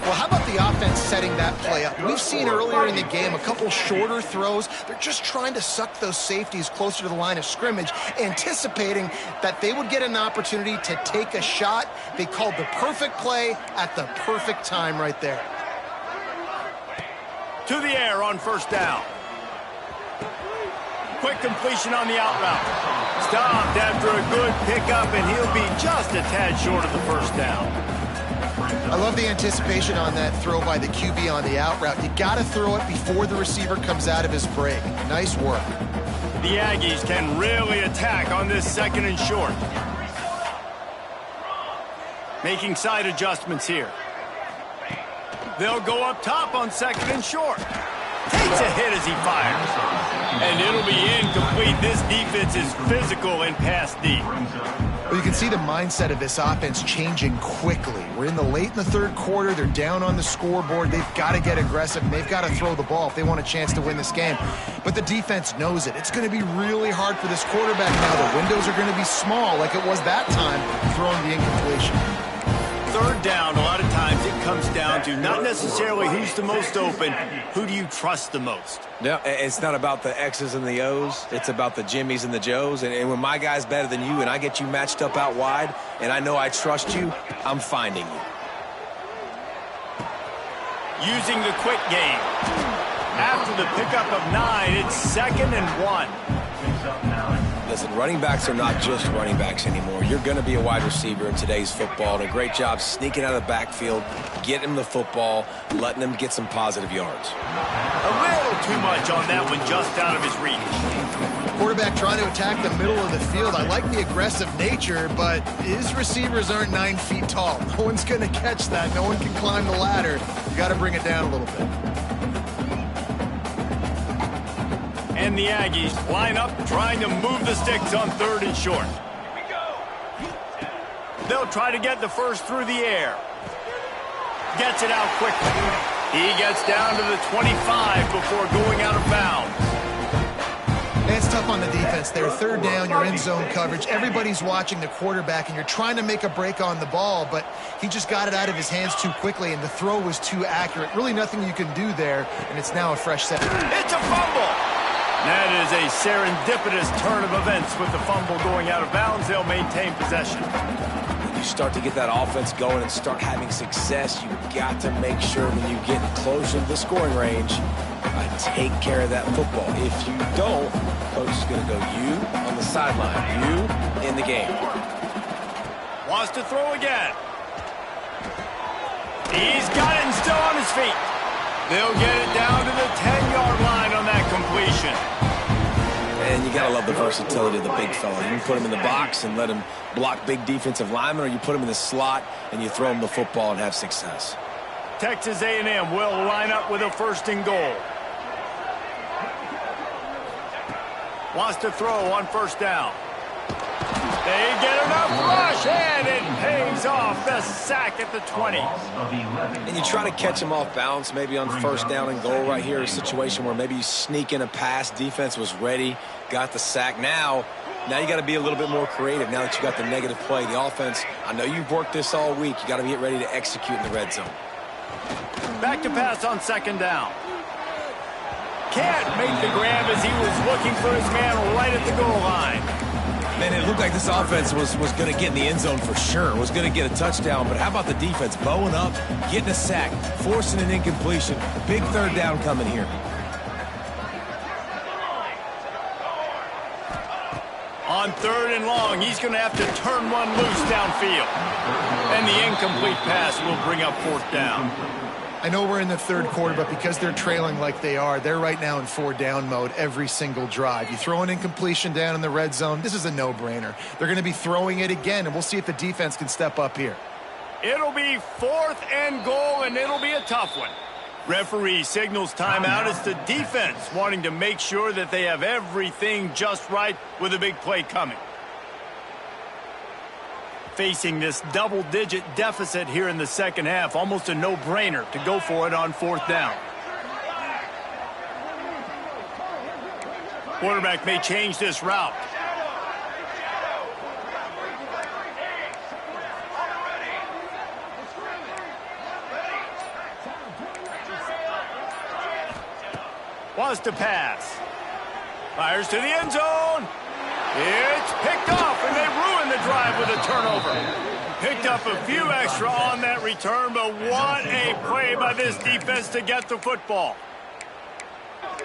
Well, how about the offense setting that play up? We've seen earlier in the game a couple shorter throws. They're just trying to suck those safeties closer to the line of scrimmage, anticipating that they would get an opportunity to take a shot. They called the perfect play at the perfect time right there. To the air on first down. Quick completion on the out route. Stopped after a good pickup, and he'll be just a tad short of the first down. I love the anticipation on that throw by the QB on the out route. You got to throw it before the receiver comes out of his break. Nice work. The Aggies can really attack on this second and short. Making side adjustments here. They'll go up top on second and short. Takes a hit as he fires. And it'll be incomplete. This defense is physical and pass deep. Well, you can see the mindset of this offense changing quickly. We're in the late in the third quarter. They're down on the scoreboard. They've got to get aggressive, and they've got to throw the ball if they want a chance to win this game. But the defense knows it. It's going to be really hard for this quarterback now. The windows are going to be small like it was that time throwing the incompletion. Third down, a lot of times it comes down to not necessarily who's the most open, who do you trust the most? Yeah, it's not about the X's and the O's. It's about the Jimmys and the Joes. And when my guy's better than you and I get you matched up out wide and I know I trust you, I'm finding you. Using the quick game. After the pickup of 9, it's 2nd and 1. Listen, running backs are not just running backs anymore. You're going to be a wide receiver in today's football. And a great job sneaking out of the backfield, getting him the football, letting him get some positive yards. A little too much on that one, just out of his reach. Quarterback trying to attack the middle of the field. I like the aggressive nature, but his receivers aren't 9 feet tall. No one's going to catch that. No one can climb the ladder. You got to bring it down a little bit. And the Aggies line up trying to move the sticks on 3rd and short. They'll try to get the first through the air. Gets it out quickly. He gets down to the 25 before going out of bounds. It's tough on the defense there. 3rd down, you're in zone coverage. Everybody's watching the quarterback, and you're trying to make a break on the ball, but he just got it out of his hands too quickly, and the throw was too accurate. Really nothing you can do there, and it's now a fresh set. It's a fumble. That is a serendipitous turn of events with the fumble going out of bounds. They'll maintain possession. When you start to get that offense going and start having success, you've got to make sure when you get closer to the scoring range, take care of that football. If you don't, coach is going to go you on the sideline, you in the game. Wants to throw again. He's got it and still on his feet. They'll get it down to the 10-yard line on that completion. And you got to love the versatility of the big fella. You can put him in the box and let him block big defensive linemen, or you put him in the slot and you throw him the football and have success. Texas A&M will line up with a 1st and goal. Wants to throw on 1st down. They get enough rush, and it pays off. The sack at the 20. And you try to catch him off balance, maybe on 1st down and goal right here, a situation where maybe you sneak in a pass. Defense was ready, got the sack. Now you got to be a little bit more creative now that you got the negative play. The offense, I know you've worked this all week. You got to get ready to execute in the red zone. Back to pass on 2nd down. Can't make the grab as he was looking for his man right at the goal line. Man, it looked like this offense was going to get in the end zone for sure, was going to get a touchdown, but how about the defense bowing up, getting a sack, forcing an incompletion, big 3rd down coming here. On 3rd and long, he's going to have to turn one loose downfield. And the incomplete pass will bring up 4th down. I know we're in the 3rd quarter, but because they're trailing like they are, they're right now in 4-down mode every single drive. You throw an incompletion down in the red zone, this is a no-brainer. They're going to be throwing it again, and we'll see if the defense can step up here. It'll be 4th and goal, and it'll be a tough one. Referee signals timeout. It's the defense wanting to make sure that they have everything just right with a big play coming. Facing this double-digit deficit here in the 2nd half, almost a no-brainer to go for it on 4th down. Quarterback may change this route. Wants to pass. Fires to the end zone. It's picked off, and they ruin the drive with a turnover. Picked up a few extra on that return, but what a play by this defense to get the football.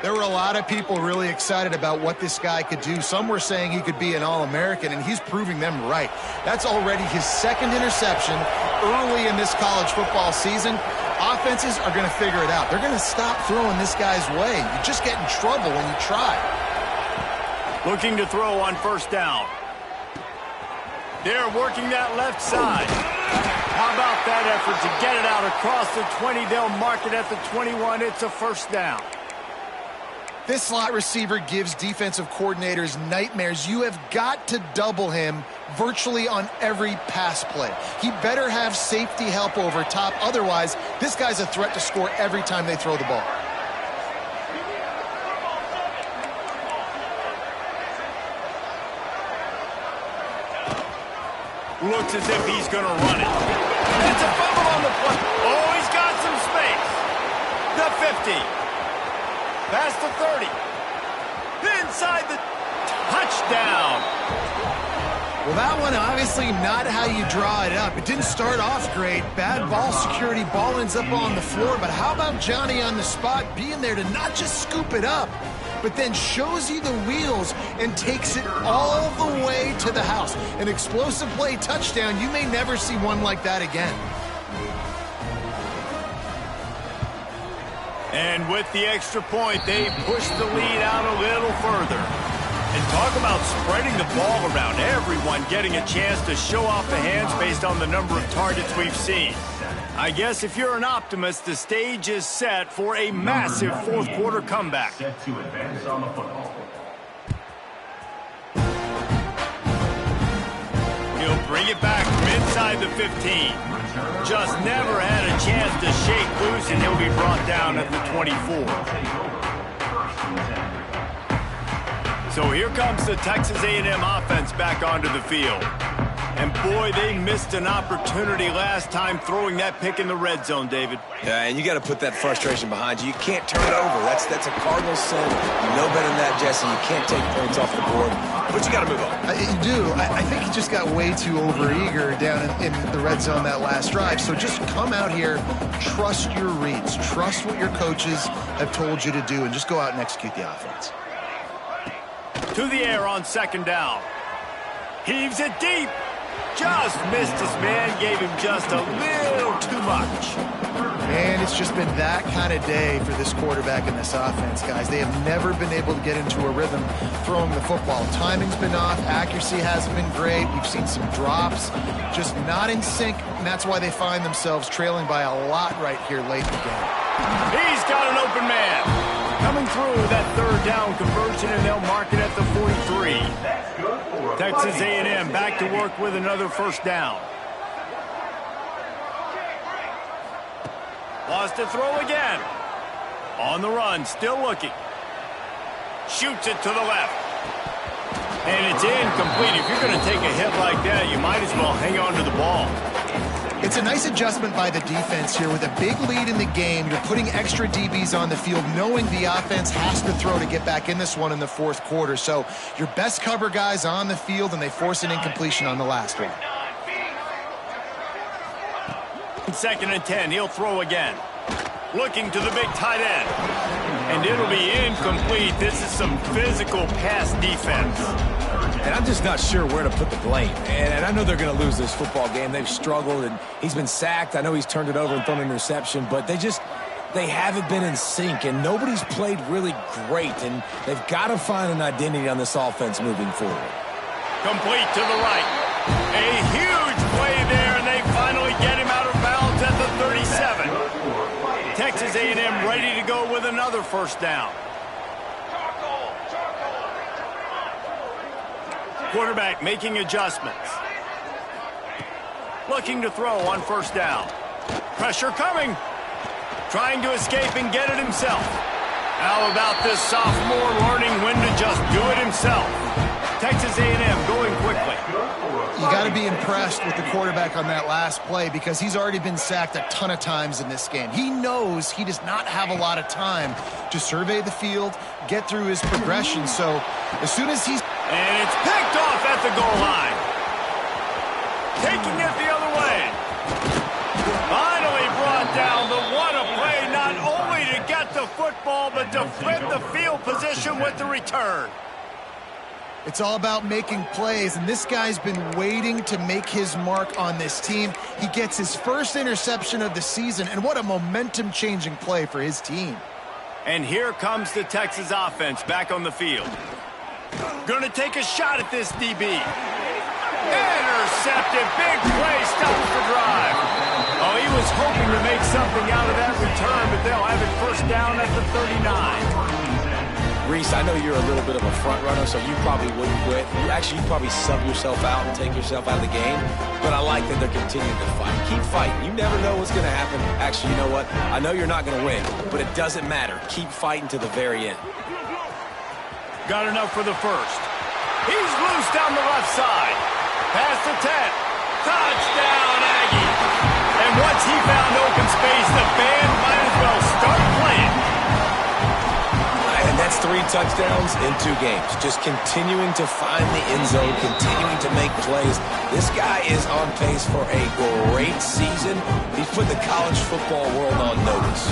There were a lot of people really excited about what this guy could do. Some were saying he could be an All-American, and he's proving them right. That's already his second interception early in this college football season. Offenses are going to figure it out. They're going to stop throwing this guy's way. You just get in trouble when you try. Looking to throw on first down. They're working that left side. How about that effort to get it out across the 20? They'll mark it at the 21. It's a first down. This slot receiver gives defensive coordinators nightmares. You have got to double him virtually on every pass play. He better have safety help over top. Otherwise, this guy's a threat to score every time they throw the ball. Looks as if he's going to run it. It's a fumble on the play. Oh, he's got some space. The 50. Past the 30. Inside the touchdown. Well, that one obviously not how you draw it up. It didn't start off great. Bad ball security. Ball ends up on the floor. But how about Johnny on the spot being there to not just scoop it up, but then shows you the wheels and takes it all the way to the house. An explosive play touchdown. You may never see one like that again. And with the extra point, they push the lead out a little further. And talk about spreading the ball around. Everyone getting a chance to show off the hands based on the number of targets we've seen. I guess if you're an optimist, the stage is set for a massive fourth quarter comeback. Set to advance on the football. He'll bring it back from inside the 15. Just never had a chance to shake loose, and he'll be brought down at the 24. So here comes the Texas A&M offense back onto the field. And boy, they missed an opportunity last time throwing that pick in the red zone, David. Yeah, and you got to put that frustration behind you. You can't turn it over. That's a cardinal sin. You know better than that, Jesse. You can't take points off the board. But you got to move on. You do. I think he just got way too overeager down in the red zone that last drive. So just come out here, trust your reads, trust what your coaches have told you to do, and just go out and execute the offense. To the air on second down. Heaves it deep. Just missed his man, gave him just a little too much. And it's just been that kind of day for this quarterback in this offense, guys. They have never been able to get into a rhythm throwing the football. Timing's been off. Accuracy hasn't been great. We've seen some drops, just not in sync, and that's why they find themselves trailing by a lot right here late in the game. He's got an open man. Coming through that third down conversion, and they'll mark it at the 43. Texas A&M back to work with another first down. Wants to throw again. On the run, still looking. Shoots it to the left. And it's incomplete. If you're going to take a hit like that, you might as well hang on to the ball. It's a nice adjustment by the defense here. With a big lead in the game, you're putting extra DBs on the field, knowing the offense has to throw to get back in this one in the fourth quarter. So your best cover guys on the field, and they force an incompletion on the last one. 2nd and 10, he'll throw again. Looking to the big tight end. And it'll be incomplete. This is some physical pass defense. And I'm just not sure where to put the blame. And I know they're going to lose this football game. They've struggled, and he's been sacked. I know he's turned it over and thrown an interception, but they haven't been in sync, and nobody's played really great, and they've got to find an identity on this offense moving forward. Complete to the right. A huge play there, and they finally get him out of bounds at the 37. Texas A&M ready to go with another first down. Quarterback making adjustments. Looking to throw on first down. Pressure coming. Trying to escape and get it himself. How about this sophomore learning when to just do it himself? Texas A&M going quickly. You got to be impressed with the quarterback on that last play because he's already been sacked a ton of times in this game. He knows he does not have a lot of time to survey the field, get through his progression. So as soon as he's... And it's picked off at the goal line. Taking it the other way. Finally brought down. But what a play, not only to get the football, but to flip the field position with the return. It's all about making plays, and this guy's been waiting to make his mark on this team. He gets his first interception of the season, and what a momentum-changing play for his team. And here comes the Texas offense back on the field. Going to take a shot at this DB. Intercepted. Big play. Stops the drive. Oh, he was hoping to make something out of that return, but they'll have it first down at the 39. Reese, I know you're a little bit of a front runner, so you probably wouldn't quit. You'd probably sub yourself out and take yourself out of the game. But I like that they're continuing to fight. Keep fighting. You never know what's going to happen. Actually, you know what? I know you're not going to win, but it doesn't matter. Keep fighting to the very end. Got enough for the first. He's loose down the left side. Past the 10. Touchdown, Aggie. And once he found open space, the band might as well start playing. And that's 3 touchdowns in 2 games. Just continuing to find the end zone, continuing to make plays. This guy is on pace for a great season. He's put the college football world on notice.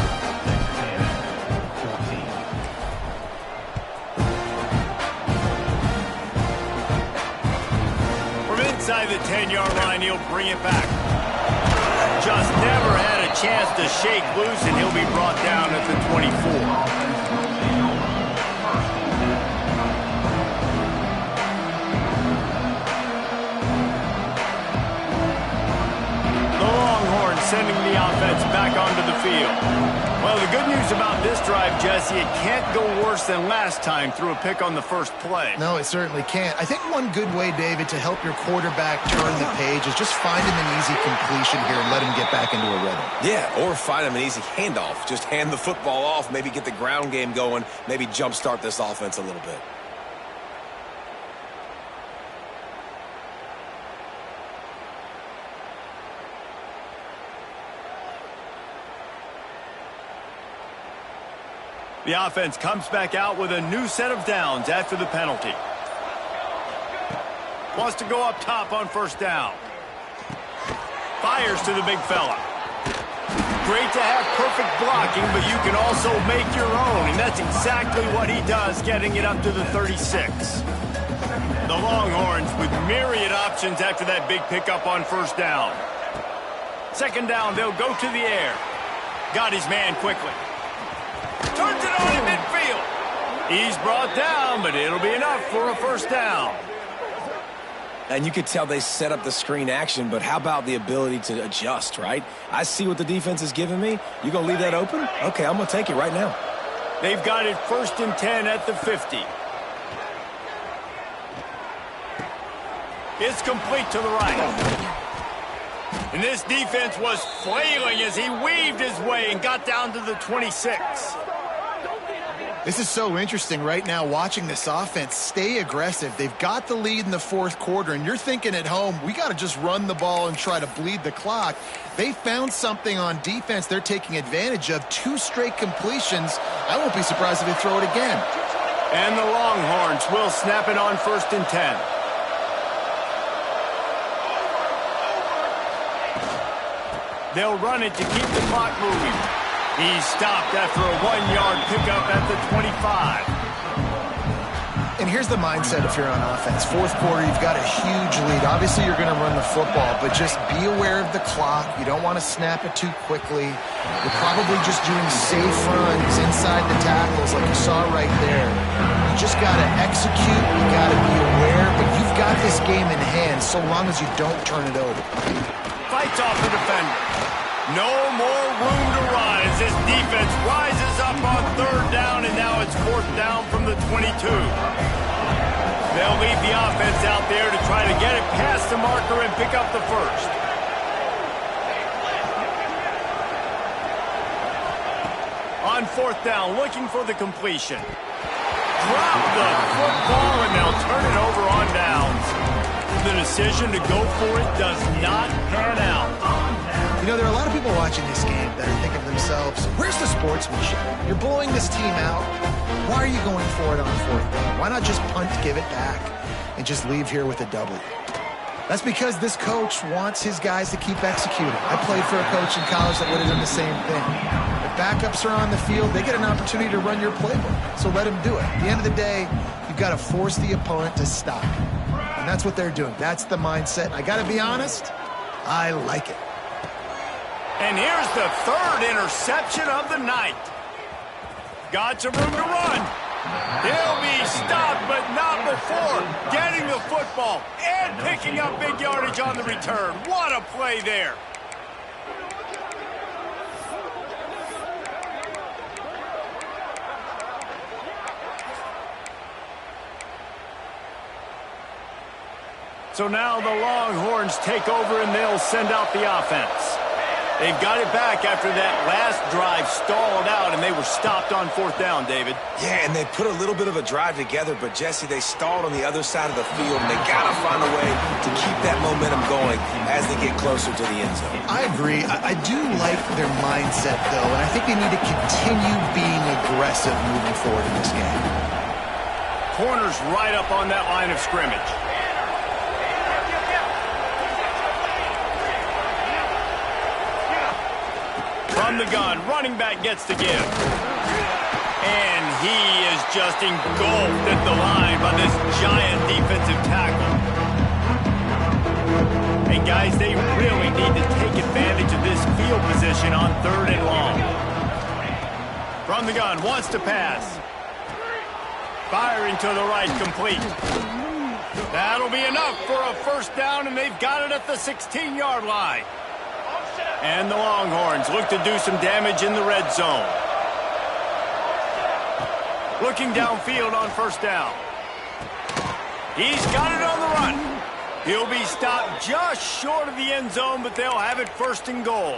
From inside the 10-yard line, he'll bring it back. Just never had a chance to shake loose, and he'll be brought down at the 24. Sending the offense back onto the field. Well, the good news about this drive, Jesse, it can't go worse than last time through a pick on the first play. No, it certainly can't. I think one good way, David, to help your quarterback turn the page is just find him an easy completion here and let him get back into a rhythm. Yeah, or find him an easy handoff. Just hand the football off, maybe get the ground game going, maybe jumpstart this offense a little bit. The offense comes back out with a new set of downs after the penalty. Wants to go up top on first down. Fires to the big fella. Great to have perfect blocking, but you can also make your own, and that's exactly what he does, getting it up to the 36. The Longhorns with myriad options after that big pickup on first down. Second down, they'll go to the air. Got his man quickly. Turns it on in midfield. He's brought down, but it'll be enough for a first down. And you could tell they set up the screen action, but how about the ability to adjust, right? I see what the defense is giving me. You going to leave that open? Okay, I'm going to take it right now. They've got it 1st and 10 at the 50. It's complete to the right. And this defense was flailing as he weaved his way and got down to the 26. This is so interesting right now watching this offense stay aggressive. They've got the lead in the 4th quarter, and you're thinking at home, we got to just run the ball and try to bleed the clock. They found something on defense they're taking advantage of. 2 straight completions. I won't be surprised if they throw it again. And the Longhorns will snap it on 1st and 10. They'll run it to keep the clock moving. He's stopped after a 1-yard pickup at the 25. And here's the mindset if you're on offense. 4th quarter, you've got a huge lead. Obviously, you're going to run the football, but just be aware of the clock. You don't want to snap it too quickly. You're probably just doing safe runs inside the tackles like you saw right there. You just got to execute. You got to be aware, but you've got this game in hand so long as you don't turn it over. Fights off the defender. No more room to run as this defense rises up on 3rd down, and now it's 4th down from the 22. They'll leave the offense out there to try to get it past the marker and pick up the first. On 4th down, looking for the completion. drop the football, and they'll turn it over on downs. The decision to go for it does not pan out. You know, there are a lot of people watching this game that are thinking to themselves, where's the sportsmanship? You're blowing this team out. Why are you going for it on fourth down? Why not just punt, give it back, and just leave here with a W? That's because this coach wants his guys to keep executing. I played for a coach in college that would have done the same thing. If backups are on the field, they get an opportunity to run your playbook, so let them do it. At the end of the day, you've got to force the opponent to stop. And that's what they're doing. That's the mindset. I got to be honest, I like it. And here's the third interception of the night. Got some room to run. He'll be stopped, but not before getting the football and picking up big yardage on the return. What a play there. So now the Longhorns take over and they'll send out the offense. They've got it back after that last drive stalled out, and they were stopped on fourth down, David. Yeah, and they put a little bit of a drive together, but, Jesse, they stalled on the other side of the field, and they got to find a way to keep that momentum going as they get closer to the end zone. I agree. I do like their mindset, though, and I think they need to continue being aggressive moving forward in this game. Corners right up on that line of scrimmage. From the gun, running back gets the give. And he is just engulfed at the line by this giant defensive tackle. And guys, they really need to take advantage of this field position on third and long. From the gun, wants to pass. Firing to the right, complete. That'll be enough for a first down, and they've got it at the 16-yard line. And the Longhorns look to do some damage in the red zone. Looking downfield on first down. He's got it on the run. He'll be stopped just short of the end zone, but they'll have it first and goal.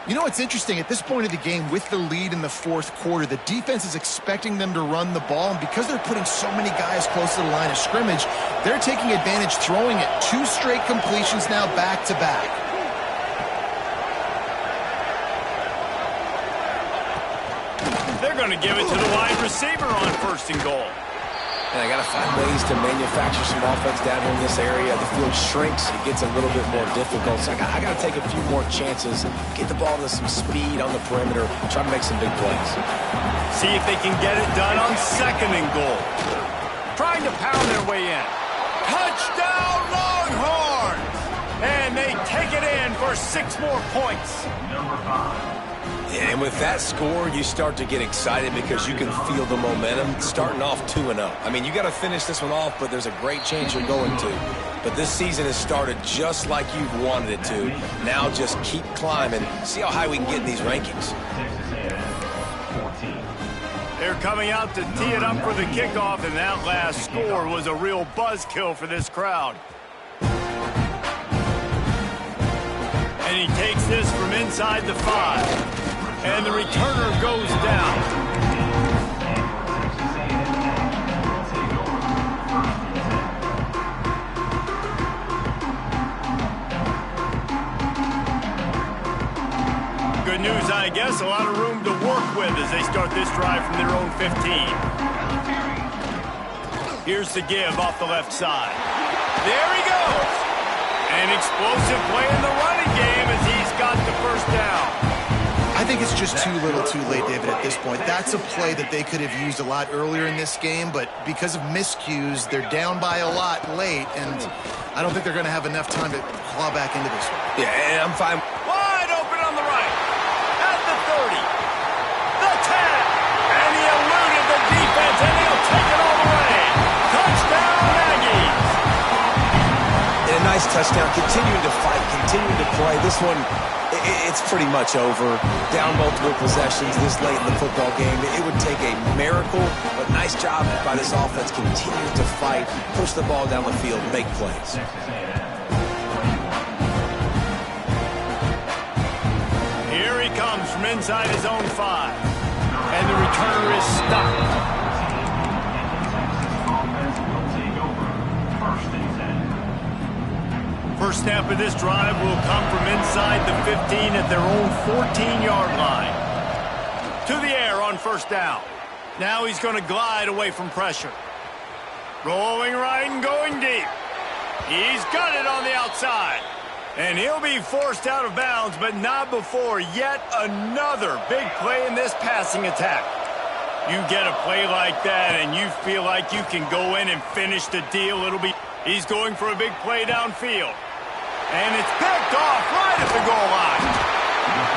You know what's interesting? At this point of the game, with the lead in the fourth quarter, the defense is expecting them to run the ball, and because they're putting so many guys close to the line of scrimmage, they're taking advantage, throwing it. 2 straight completions now back-to-back. They're going to give it to the wide receiver on first and goal. And I got to find ways to manufacture some offense down here in this area. The field shrinks. It gets a little bit more difficult. So I got to take a few more chances, get the ball to some speed on the perimeter, try to make some big plays. See if they can get it done on second and goal. Trying to pound their way in. Touchdown, Longhorns! And they take it in for 6 more points. Number 5. And with that score, you start to get excited because you can feel the momentum starting off 2-0. I mean, you got to finish this one off, but there's a great chance you're going to. But this season has started just like you've wanted it to. Now just keep climbing. See how high we can get in these rankings. They're coming out to tee it up for the kickoff, and that last score was a real buzzkill for this crowd. And he takes this from inside the 5. And the returner goes down. Good news, I guess. A lot of room to work with as they start this drive from their own 15. Here's the give off the left side. There he goes. An explosive play in the running game as he's got the first down. I think it's just too little too late, David, at this point. That's a play that they could have used a lot earlier in this game, but because of miscues, they're down by a lot late, and I don't think they're going to have enough time to claw back into this one. Yeah, and I'm fine. Wide open on the right. At the 30. The 10. And he eluded the defense, and he'll take it all the way. Touchdown, Aggies. And a nice touchdown. Continuing to fight, continuing to play. This one, it's pretty much over. Down multiple possessions this late in the football game. It would take a miracle, but nice job by this offense continuing to fight, push the ball down the field, make plays. Here he comes from inside his own 5. And the returner is stopped. First snap of this drive will come from inside the 15 at their own 14-yard line. To the air on first down. Now he's going to glide away from pressure. Rolling right and going deep. He's got it on the outside. And he'll be forced out of bounds, but not before yet another big play in this passing attack. You get a play like that and you feel like you can go in and finish the deal. He's going for a big play downfield. And it's picked off right at the goal line.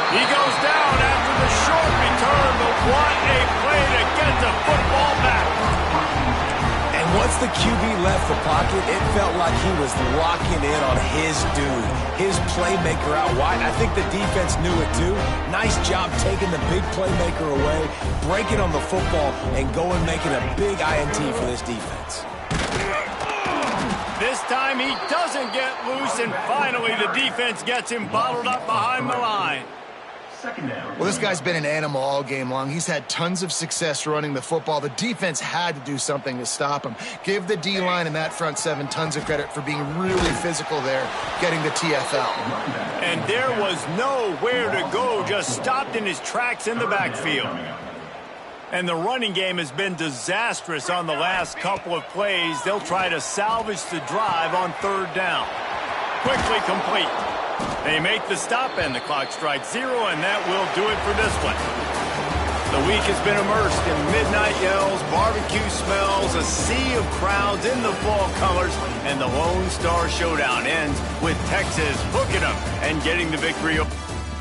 He goes down after the short return, but what a play to get the football back. And once the QB left the pocket, it felt like he was locking in on his dude, his playmaker out wide. I think the defense knew it too. Nice job taking the big playmaker away, breaking on the football, and going making a big INT for this defense. This time he doesn't get loose, and finally the defense gets him bottled up behind the line. Well, this guy's been an animal all game long. He's had tons of success running the football. The defense had to do something to stop him. Give the D-line and that front seven tons of credit for being really physical there, getting the TFL. And there was nowhere to go, just stopped in his tracks in the backfield. And the running game has been disastrous on the last couple of plays. They'll try to salvage the drive on third down. Quickly complete. They make the stop, and the clock strikes 0, and that will do it for this one. The week has been immersed in midnight yells, barbecue smells, a sea of crowds in the fall colors, and the Lone Star Showdown ends with Texas hooking them and getting the victory.